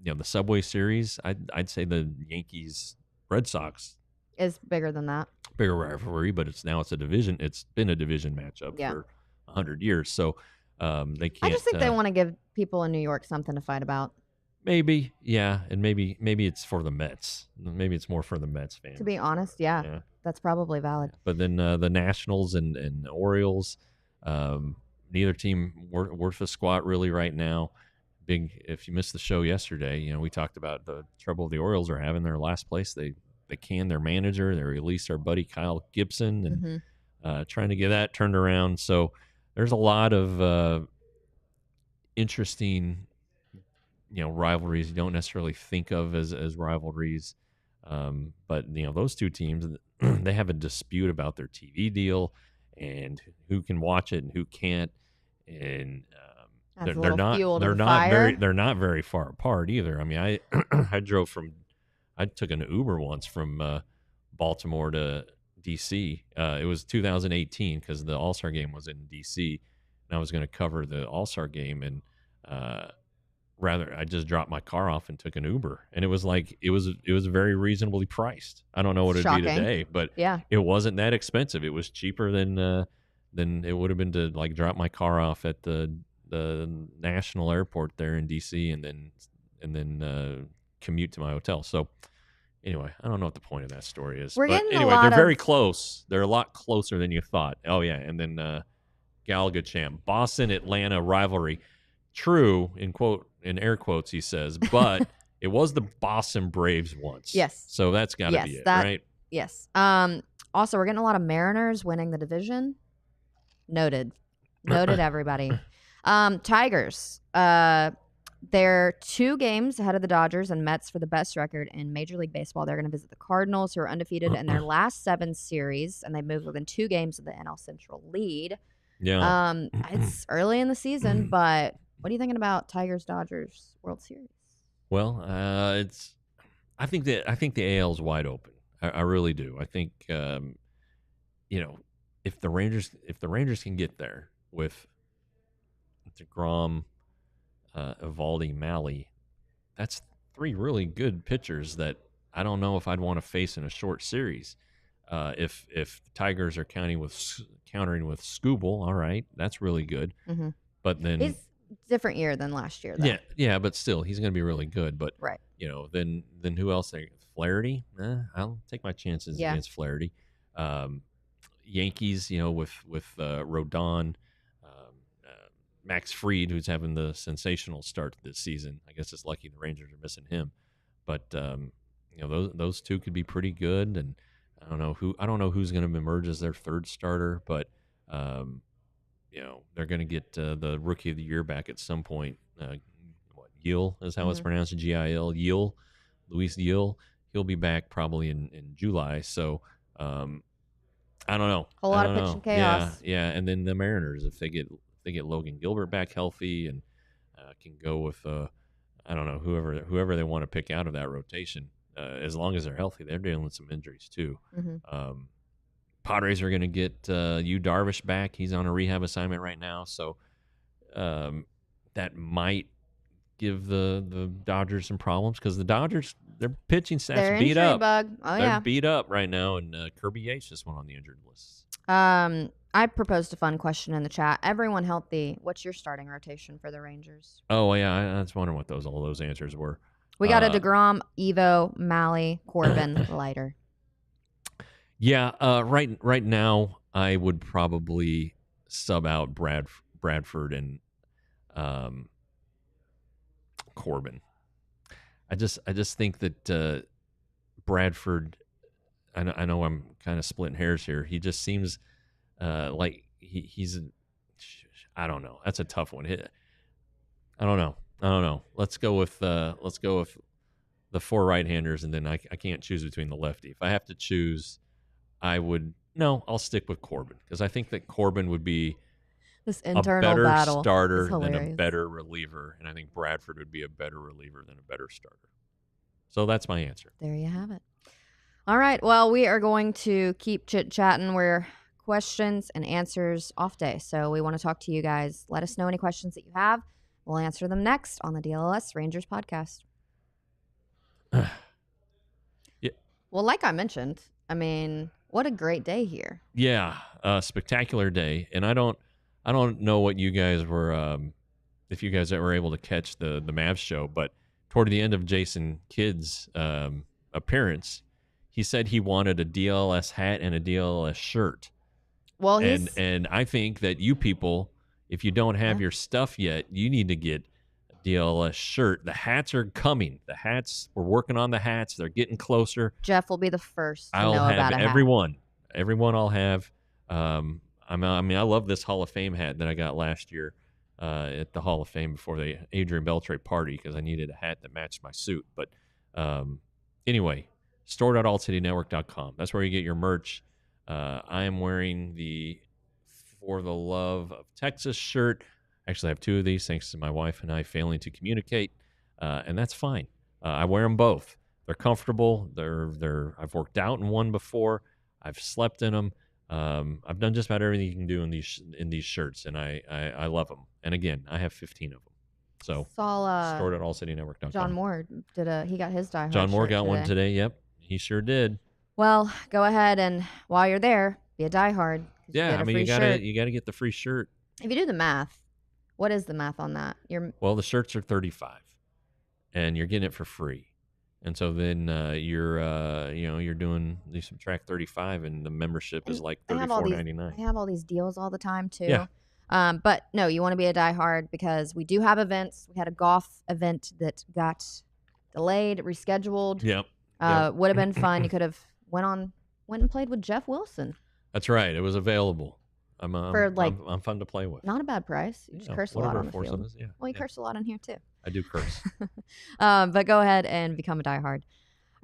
the Subway Series? I'd say the Yankees Red Sox is bigger than that. Bigger rivalry, but it's a division. It's been a division matchup for 100 years. So they can't. I just think they want to give people in New York something to fight about. Maybe, yeah, and maybe it's for the Mets. Maybe it's more for the Mets fans. To be honest, yeah. That's probably valid. But then the Nationals and the Orioles, neither team worth a squat really right now. If you missed the show yesterday, we talked about the trouble the Orioles are having. Their last place, they canned their manager. They released our buddy Kyle Gibson and trying to get that turned around. So there's a lot of interesting rivalries you don't necessarily think of as rivalries. But those two teams, they have a dispute about their TV deal and who can watch it and who can't. And they're not very far apart either. I mean, I I took an Uber once from Baltimore to DC. It was 2018 because the All-Star game was in DC, and I was going to cover the All-Star game, and I just dropped my car off and took an Uber, and it was very reasonably priced. I don't know what it'd be today, but it wasn't that expensive. It was cheaper than it would have been to like drop my car off at the national airport there in DC and then commute to my hotel. So anyway, I don't know what the point of that story is. They're very close. They're a lot closer than you thought. Oh yeah, and then Gallagher champ, Boston Atlanta rivalry. True, in air quotes, he says, but it was the Boston Braves once. Yes. So that's got to be it, right? Yes. Also, we're getting a lot of Mariners winning the division. Noted, everybody. Tigers. They're 2 games ahead of the Dodgers and Mets for the best record in Major League Baseball. They're going to visit the Cardinals, who are undefeated in their last 7 series, and they moved within 2 games of the NL Central lead. Yeah. It's early in the season, but what are you thinking about Tigers Dodgers World Series? Well, I think the AL is wide open. I really do. I think if the Rangers can get there with DeGrom, Eovaldi, Malley, that's 3 really good pitchers that I don't know if I'd want to face in a short series. If the Tigers are countering with Skubal, all right, that's really good. Mm-hmm. But then it's different year than last year, though. Yeah, but still, he's going to be really good. But right, then who else? Flaherty. I'll take my chances against Flaherty. Yankees, with Rodon, Max Fried, who's having the sensational start this season. I guess it's lucky the Rangers are missing him. But those 2 could be pretty good, and I don't know who's going to emerge as their 3rd starter, but they're going to get the Rookie of the Year back at some point. Gil is how it's pronounced, Gil. Gil, Luis Gil. He'll be back probably in July. So I don't know. A lot of pitching chaos. Yeah. And then the Mariners, if they get Logan Gilbert back healthy and can go with I don't know, whoever they want to pick out of that rotation. As long as they're healthy, they're dealing with some injuries too. Mm-hmm. Padres are going to get Yu Darvish back. He's on a rehab assignment right now, so that might give the Dodgers some problems because the Dodgers, their pitching staff's beat up. They're beat up right now, and Kirby Yates just went on the injured list. I proposed a fun question in the chat. Everyone healthy, what's your starting rotation for the Rangers? Oh yeah, I was wondering what all those answers were. We got a DeGrom, Evo, Malley, Corbin, Leiter. Yeah, right now I would probably sub out Bradford and Corbin. I just think that Bradford. I know I'm kind of splitting hairs here. He just seems like he's. I don't know. That's a tough one. I don't know. Let's go with the 4 right-handers, and then I can't choose between the lefty. If I have to choose, I'll stick with Corbin because I think that Corbin would be this internal a better battle starter than a better reliever, and I think Bradford would be a better reliever than a better starter. So that's my answer. There you have it. All right. Well, we are going to keep chit-chatting. We're questions and answers off day, so we want to talk to you guys. Let us know any questions that you have. We'll answer them next on the DLLS Rangers podcast. Yeah. Well, like I mentioned, I mean, what a great day here. Yeah, spectacular day. And I don't know what you guys were, if you guys were able to catch the Mavs show, but toward the end of Jason Kidd's appearance, he said he wanted a DLLS hat and a DLLS shirt. Well, And I think that you people, if you don't have Yeah. your stuff yet, you need to get a DLLS shirt. The hats are coming. The hats, we're working on the hats. They're getting closer. Jeff will be the first to I'll know have about a hat. everyone. Everyone I'll have. I love this Hall of Fame hat that I got last year at the Hall of Fame before the Adrian Beltre party because I needed a hat that matched my suit. But anyway, store.allcitynetwork.com. That's where you get your merch. I am wearing the For the Love of Texas shirt. Actually, I have two of these thanks to my wife and I failing to communicate, and that's fine. I wear them both. They're comfortable. I've worked out in one before. I've slept in them. I've done just about everything you can do in these shirts, and I love them. And again, I have 15 of them. So stored at allcitynetwork.com. John Moore he got his Die Hard. John Moore shirt got today. one today. Yep, he sure did. Well, go ahead and while you're there, be a diehard. Yeah, you gotta get the free shirt. If you do the math, what is the math on that? Well, the shirts are $35, and you're getting it for free. And so then you're doing you subtract 35, and the membership is like $34.99. They have all these deals all the time too. Yeah. But no, you want to be a diehard because we do have events. We had a golf event that got delayed, rescheduled. Yep. Would have been fun. You could have went and played with Jeff Wilson. That's right. It was available. I'm fun to play with. Not a bad price. You just curse a lot on the field. Yeah. Well, you curse a lot on here too. I do curse. But go ahead and become a diehard.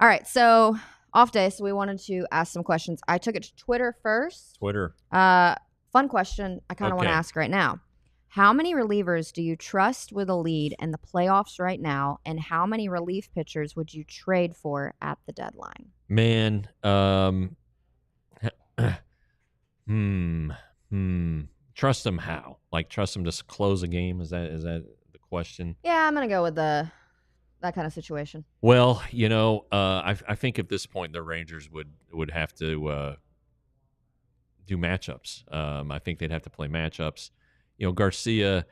All right. So off day. So we wanted to ask some questions. I took it to Twitter first. Fun question. I kind of want to ask right now. How many relievers do you trust with a lead in the playoffs right now, and how many relief pitchers would you trade for at the deadline? Man, trust them how? Like trust them to close a game? Is that the question? Yeah, I'm gonna go with that kind of situation. Well, I think at this point the Rangers would have to do matchups. I think they'd have to play matchups. Garcia,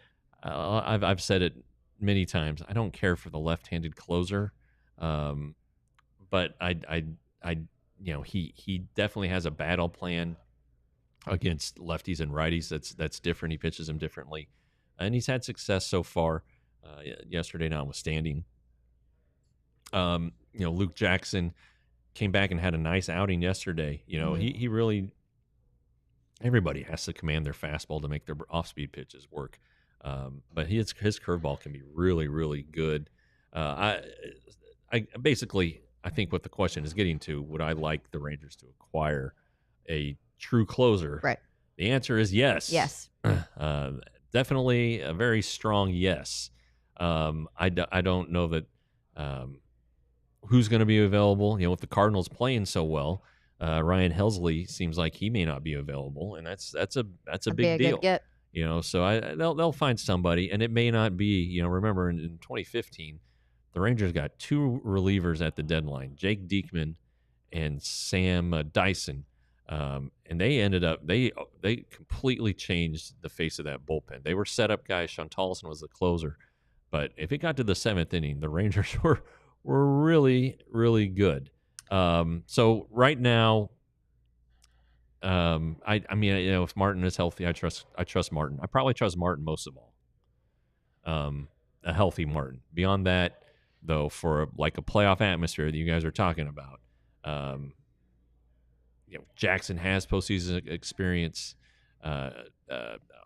I've said it many times. I don't care for the left-handed closer, but he definitely has a battle plan against lefties and righties. That's different. He pitches them differently, and he's had success so far. Yesterday, notwithstanding, Luke Jackson came back and had a nice outing yesterday. He really. Everybody has to command their fastball to make their off-speed pitches work, but his curveball can be really, really good. I think what the question is getting to: would I like the Rangers to acquire a true closer? Right. The answer is yes. Yes. Definitely a very strong yes. I don't know that who's going to be available. With the Cardinals playing so well. Ryan Helsley seems like he may not be available, and that's a big deal. So they'll find somebody, and it may not be. Remember in 2015, the Rangers got two relievers at the deadline, Jake Diekman and Sam Dyson, and they ended up they completely changed the face of that bullpen. They were setup guys. Sean Tolleson was the closer, but if it got to the seventh inning, the Rangers were really, really good. So right now, if Martin is healthy, I trust Martin. I probably trust Martin most of all. A healthy Martin. Beyond that, though, for a playoff atmosphere that you guys are talking about, Jackson has postseason experience.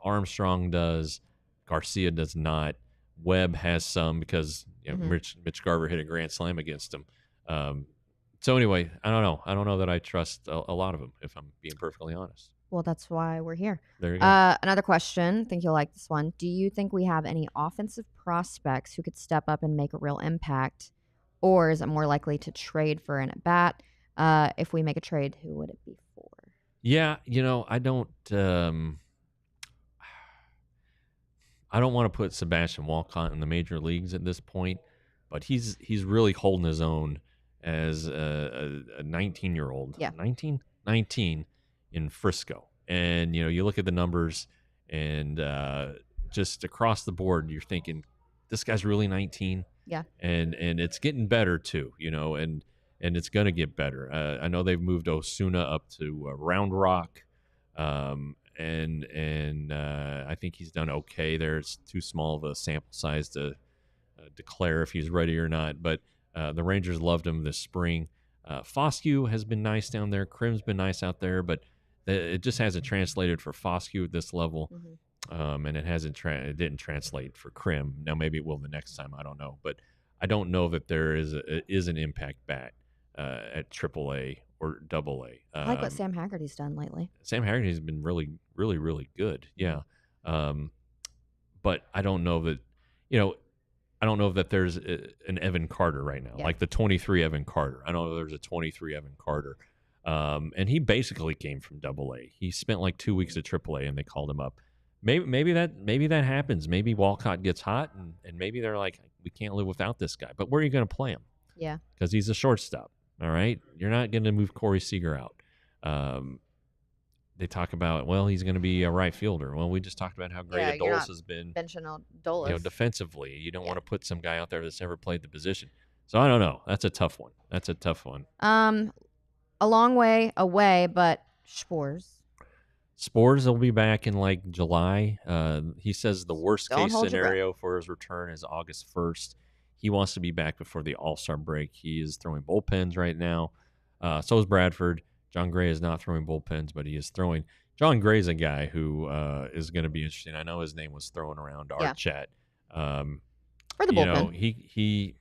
Armstrong does. Garcia does not. Webb has some because Mitch Garver hit a grand slam against him. So anyway, I don't know. I don't know that I trust a lot of them, if I'm being perfectly honest. Well, that's why we're here. There you go. Another question. I think you'll like this one. Do you think we have any offensive prospects who could step up and make a real impact? Or is it more likely to trade for an at-bat? If we make a trade, who would it be for? Yeah, I don't want to put Sebastian Walcott in the major leagues at this point, but he's really holding his own as a 19-year-old. Yeah. 19 in Frisco. And, you look at the numbers and just across the board, you're thinking, this guy's really 19. Yeah. And it's getting better too, and it's going to get better. I know they've moved Osuna up to Round Rock, and I think he's done okay there. It's too small of a sample size to declare if he's ready or not. But the Rangers loved him this spring. Foscue has been nice down there. Krim's been nice out there, but it just hasn't translated for Foscue at this level. And it didn't translate for Krim. Now maybe it will the next time. I don't know, but I don't know that there is an impact bat at AAA or AA. I like what Sam Haggerty's done lately. Sam Haggerty's been really, really, really good. Yeah, but I don't know that I don't know that there's an Evan Carter right now, like the 23 Evan Carter. I don't know if there's a 23 Evan Carter. And he basically came from AA. He spent like 2 weeks at AAA, and they called him up. Maybe that happens. Maybe Walcott gets hot, and maybe they're like, we can't live without this guy. But where are you going to play him? Yeah, because he's a shortstop. All right, you're not going to move Corey Seager out. They talk about, well, he's going to be a right fielder. Well, we just talked about how great Adolis has been. Adolis. Defensively, you don't want to put some guy out there that's never played the position. So I don't know. That's a tough one. A long way away, but Spores will be back in like July. He says the worst case scenario for his return is August 1st. He wants to be back before the All-Star break. He is throwing bullpens right now. So is Bradford. John Gray is not throwing bullpens, but he is throwing. John Gray's a guy who is going to be interesting. I know his name was thrown around our chat. For the bullpen.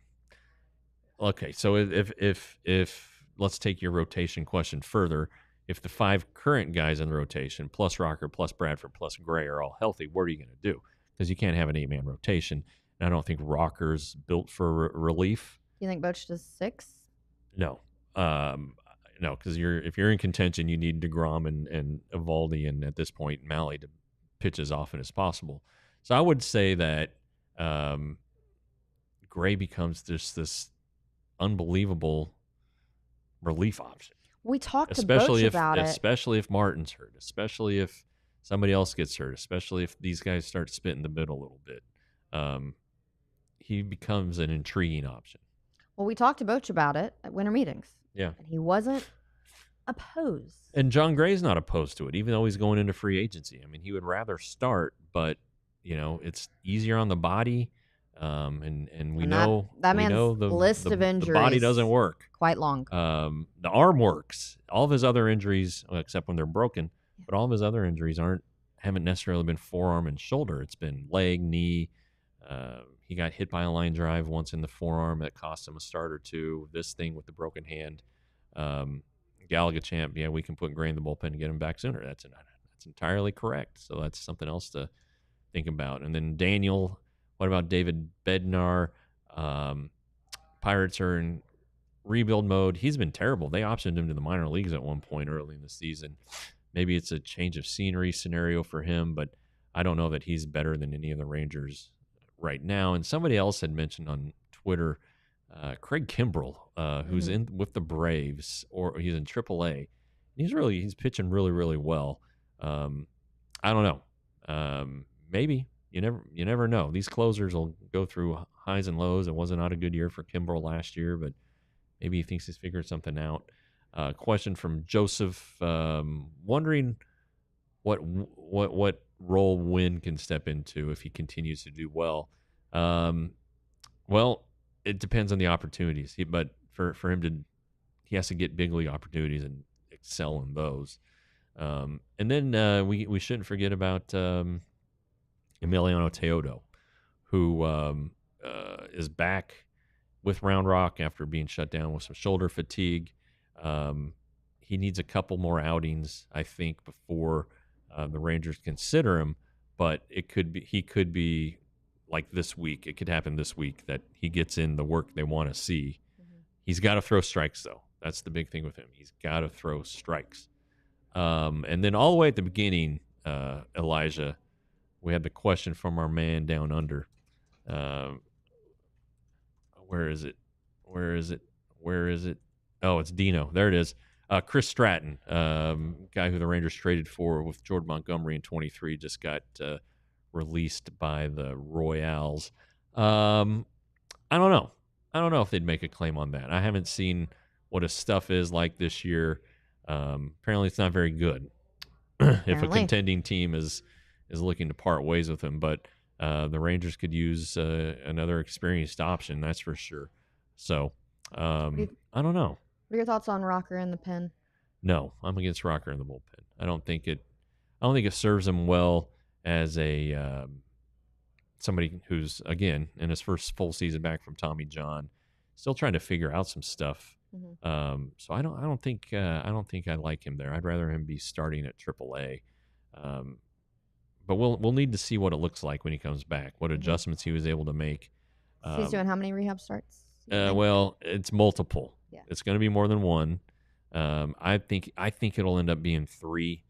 Okay, so if let's take your rotation question further. If the 5 current guys in the rotation, plus Rocker, plus Bradford, plus Gray, are all healthy, what are you going to do? Because you can't have an 8-man rotation. And I don't think Rocker's built for relief. You think Boch does 6? No. No, because if you're in contention, you need DeGrom and Evaldi, and at this point, Malley to pitch as often as possible. So I would say that Gray becomes just this unbelievable relief option. We talked to Boch about it. Especially if Martin's hurt, especially if somebody else gets hurt, especially if these guys start splitting the middle a little bit. He becomes an intriguing option. Well, we talked to Boch about it at winter meetings. Yeah. And he wasn't opposed. And John Gray's not opposed to it, even though he's going into free agency. I mean, he would rather start, but, it's easier on the body. And we know that man's list of injuries. The body doesn't work. Quite long. The arm works. All of his other injuries, well, except when they're broken, but all of his other injuries haven't necessarily been forearm and shoulder. It's been leg, knee. He got hit by a line drive once in the forearm that cost him a start or two. This thing with the broken hand. Gallagher champ, we can put Gray in the bullpen and get him back sooner. That's entirely correct. So that's something else to think about. And then Daniel, what about David Bednar? Pirates are in rebuild mode. He's been terrible. They optioned him to the minor leagues at one point early in the season. Maybe it's a change of scenery scenario for him, but I don't know that he's better than any of the Rangers right now. And somebody else had mentioned on Twitter, Craig Kimbrell, who's in with the Braves, or he's in AAA. He's pitching really, really well. I don't know. Maybe you never know. These closers will go through highs and lows. It was not a good year for Kimbrell last year, but maybe he thinks he's figured something out. Question from Joseph, wondering what role Wynn can step into if he continues to do well. Well, it depends on the opportunities. But for him he has to get big league opportunities and excel in those. And then we shouldn't forget about Emiliano Teodo, who is back with Round Rock after being shut down with some shoulder fatigue. He needs a couple more outings, I think, before the Rangers consider him. But he could be like this week. It could happen this week that he gets in the work they want to see. Mm-hmm. He's got to throw strikes, though. That's the big thing with him. He's got to throw strikes. And then all the way at the beginning, Elijah, we had the question from our man down under. Where is it? Oh, it's Dino. There it is. Chris Stratton, guy who the Rangers traded for with Jordan Montgomery in 23, just got released by the Royals. I don't know. I don't know if they'd make a claim on that. I haven't seen what his stuff is like this year. Apparently, it's not very good. If a Apparently. contending team is looking to part ways with him, but the Rangers could use another experienced option. That's for sure. So I don't know. What are your thoughts on Rocker in the pen? No, I'm against Rocker in the bullpen. I don't think it serves him well as a somebody who's, again, in his first full season back from Tommy John, still trying to figure out some stuff. So I don't think I like him there. I'd rather him be starting at AAA. But we'll need to see what it looks like when he comes back. What adjustments he was able to make. He's doing how many rehab starts? Well, it's multiple. Yeah. It's going to be more than one. I think it'll end up being 3.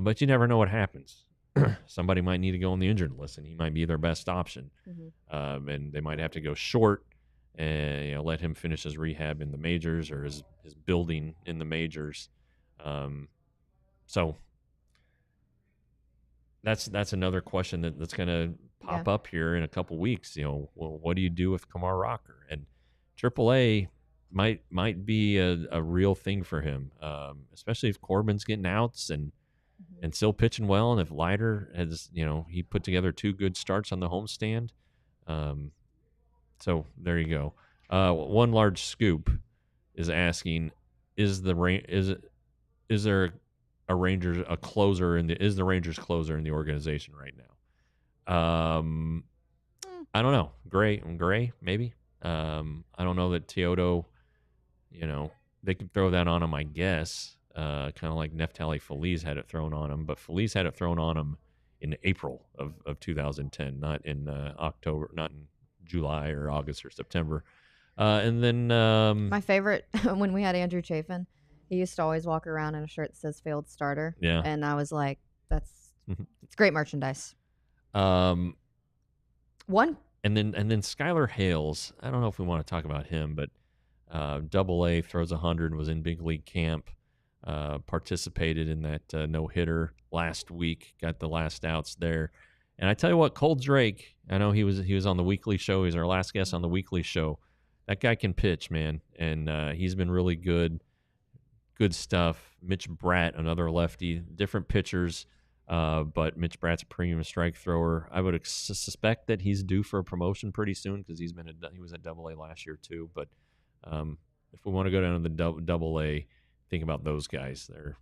But you never know what happens. Somebody might need to go on the injured list, and he might be their best option. And they might have to go short and let him finish his rehab in the majors or his building in the majors. So that's another question that's going to pop up here in a couple weeks. Well, what do you do with Kumar Rocker? And AAA might be a real thing for him, especially if Corbin's getting outs and still pitching well, and if Leiter has, he put together 2 good starts on the homestand. So there you go. One large scoop is asking, is the Rangers closer in the organization right now? I don't know. Gray maybe. I don't know that Teodo, they could throw that on him, I guess. Kind of like Neftali Feliz had it thrown on him, but Feliz had it thrown on him in April of 2010, not in October, not in July or August or September. And then my favorite, when we had Andrew Chafin, he used to always walk around in a shirt that says "failed starter." Yeah, and I was like, it's great merchandise. One, and then Skylar Hales. I don't know if we want to talk about him, but AA throws 100, was in big league camp. Participated in that no-hitter last week, got the last outs there. And I tell you what, Cole Drake, I know he was on the weekly show. He's our last guest on the weekly show. That guy can pitch, man, and he's been really good. Good stuff. Mitch Bratt, another lefty, different pitchers, but Mitch Bratt's a premium strike thrower. I would suspect that he's due for a promotion pretty soon because he was at AA last year too. But if we want to go down to the AA, think about those guys. They're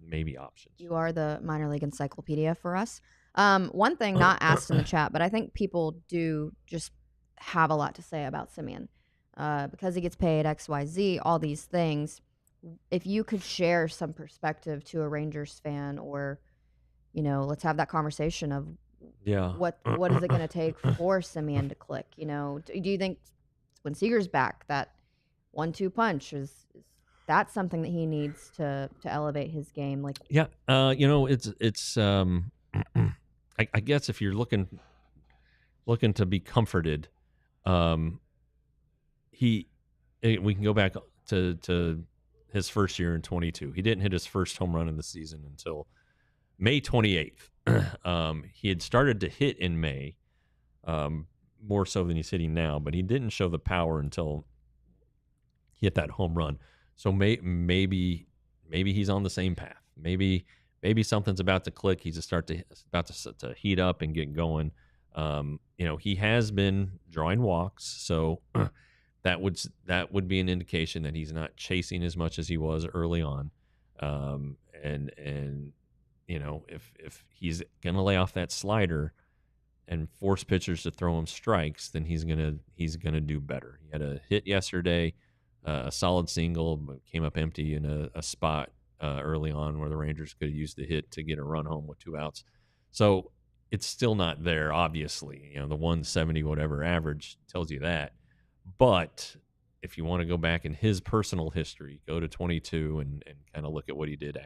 maybe options. You are the minor league encyclopedia for us. One thing not asked in the chat, but I think people do just have a lot to say about Semien because he gets paid XYZ, all these things. If you could share some perspective to a Rangers fan, or let's have that conversation of what is it going to take for Semien to click? Do you think when Seager's back, that 1-2 punch is that's something that he needs to elevate his game? Like, it's I guess if you're looking to be comforted, we can go back to his first year in 22. He didn't hit his first home run of the season until May 28th. He had started to hit in May, more so than he's hitting now, but he didn't show the power until he hit that home run. So maybe he's on the same path. Maybe something's about to click. He's about to heat up and get going. He has been drawing walks, so that would be an indication that he's not chasing as much as he was early on. And if he's gonna lay off that slider and force pitchers to throw him strikes, then he's gonna do better. He had a hit yesterday. A solid single, but came up empty in a spot early on where the Rangers could have used the hit to get a run home with 2 outs. So it's still not there, obviously. The 170 whatever average tells you that. But if you want to go back in his personal history, go to 22 and kind of look at what he did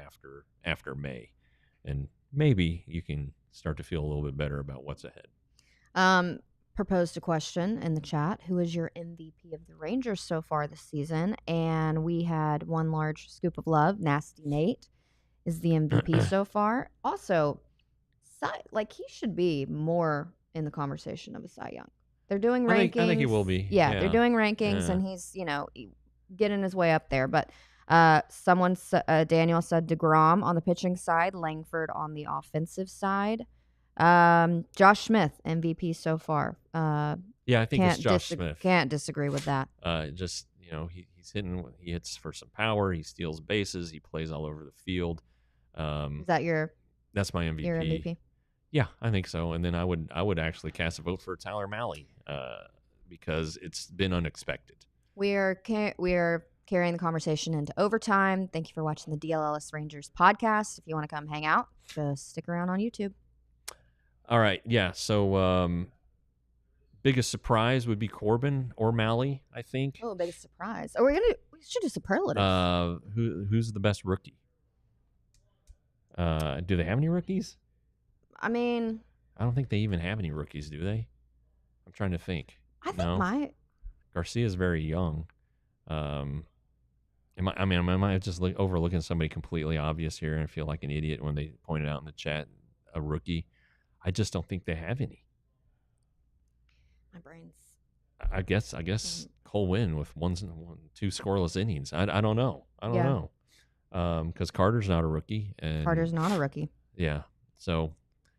after May, and maybe you can start to feel a little bit better about what's ahead. Proposed a question in the chat. Who is your MVP of the Rangers so far this season? And we had one large scoop of love. Nasty Nate is the MVP so far. Also, he should be more in the conversation of a Cy Young. They're doing rankings. I think he will be. Yeah, they're doing rankings, and he's getting his way up there. But Daniel said DeGrom on the pitching side, Langford on the offensive side. Josh Smith, MVP so far. I think it's Josh Smith. Can't disagree with that. He's hitting. He hits for some power. He steals bases. He plays all over the field. Is that that's my MVP? Your MVP? Yeah, I think so. And then I would actually cast a vote for Tyler Mahle because it's been unexpected. We are carrying the conversation into overtime. Thank you for watching the DLLS Rangers podcast. If you want to come hang out, just stick around on YouTube. All right. Yeah. So biggest surprise would be Corbin or Mahle, I think. Oh, biggest surprise. We should do superlative. Who's the best rookie? Do they have any rookies? I mean, I don't think they even have any rookies, do they? I'm trying to think. I think Garcia's very young. Am I just overlooking somebody completely obvious here and I feel like an idiot when they pointed out in the chat a rookie? I just don't think they have any. My brain's. I guess Cole Winn with 2 scoreless innings. I don't know. I don't know. Because Carter's not a rookie. And Carter's not a rookie. Yeah. So.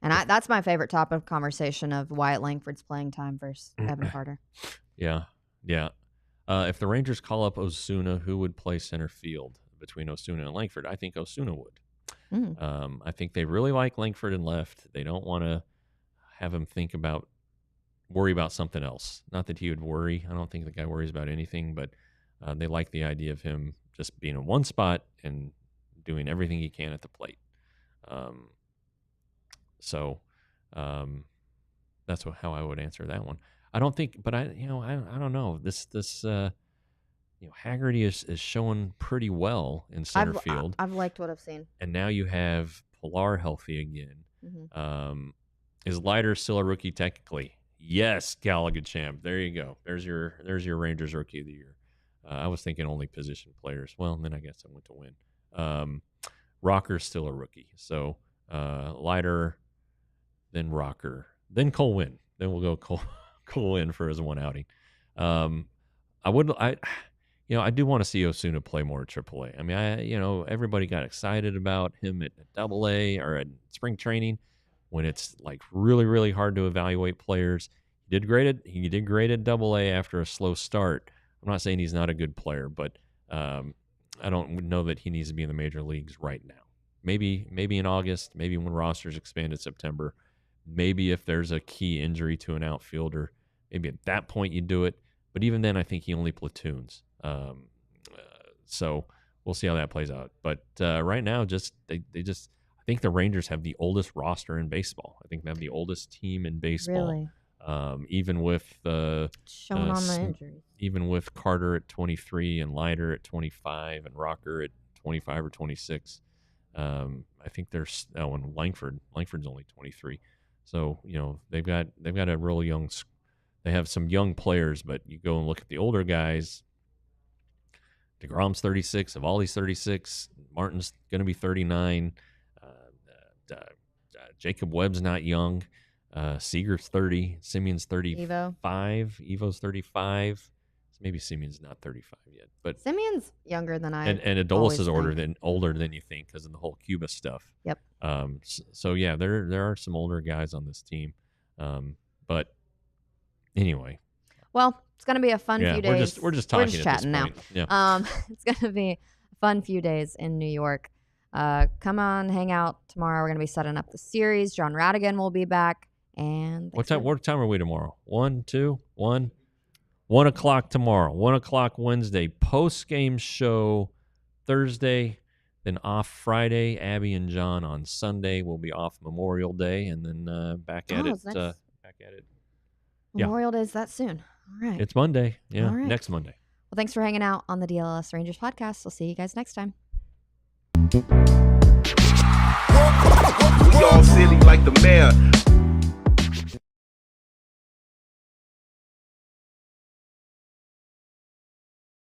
And that's my favorite topic of conversation of Wyatt Langford's playing time versus Evan Carter. Yeah. If the Rangers call up Osuna, who would play center field between Osuna and Langford? I think Osuna would. I think they really like Langford in left. They don't want to have him worry about something else. Not that he would worry. I don't think the guy worries about anything, but they like the idea of him just being in one spot and doing everything he can at the plate. So that's how I would answer that one. I don't think, but I don't know. This Haggerty is showing pretty well in center field. I've liked what I've seen. And now you have Pilar healthy again. Mm-hmm. Is Leiter still a rookie technically? Yes, Gallagher champ. There you go. There's your Rangers rookie of the year. I was thinking only position players. Well, then I guess I went to win. Rocker's still a rookie. So Leiter, then Rocker, then Cole Winn. Then we'll go Cole Winn for his one outing. I do want to see Osuna play more at AAA. I mean, everybody got excited about him at AA or at spring training when it's like really, really hard to evaluate players. He did great at AA after a slow start. I'm not saying he's not a good player, but I don't know that he needs to be in the major leagues right now. Maybe in August, maybe when rosters expand in September, maybe if there's a key injury to an outfielder, maybe at that point you do it. But even then, I think he only platoons. So we'll see how that plays out. But right now, I think the Rangers have the oldest roster in baseball. I think they have the oldest team in baseball. Really? Even with showing on the injuries. Even with Carter at 23 and Leiter at 25 and Rocker at 25 or 26. I think there's and Langford's only 23. So, they've got a real young. They have some young players, but you go and look at the older guys. DeGrom's 36, Eovaldi's 36, Martin's going to be 39. Jacob Webb's not young. Seager's 30. Simeon's 35. Evo's 35. Maybe Simeon's not 35 yet, but Simeon's younger than I. And Adolis is older than you think because of the whole Cuba stuff. Yep. So yeah, there are some older guys on this team, but anyway. Well, it's gonna be a fun few days. We're just talking. We're just chatting now. Yeah. It's gonna be a fun few days in New York. Come on, hang out tomorrow. We're gonna be setting up the series. John Radigan will be back. And what time are we tomorrow? 1 o'clock tomorrow. 1 o'clock Wednesday. Post game show Thursday. Then off Friday. Abby and John on Sunday. We'll be off Memorial Day, and then back at it. Nice. Back at it. Memorial Day is that soon. All right. It's Monday. Yeah, all right. Next Monday. Well, thanks for hanging out on the DLLS Rangers podcast. We'll see you guys next time. We all silly like the mayor.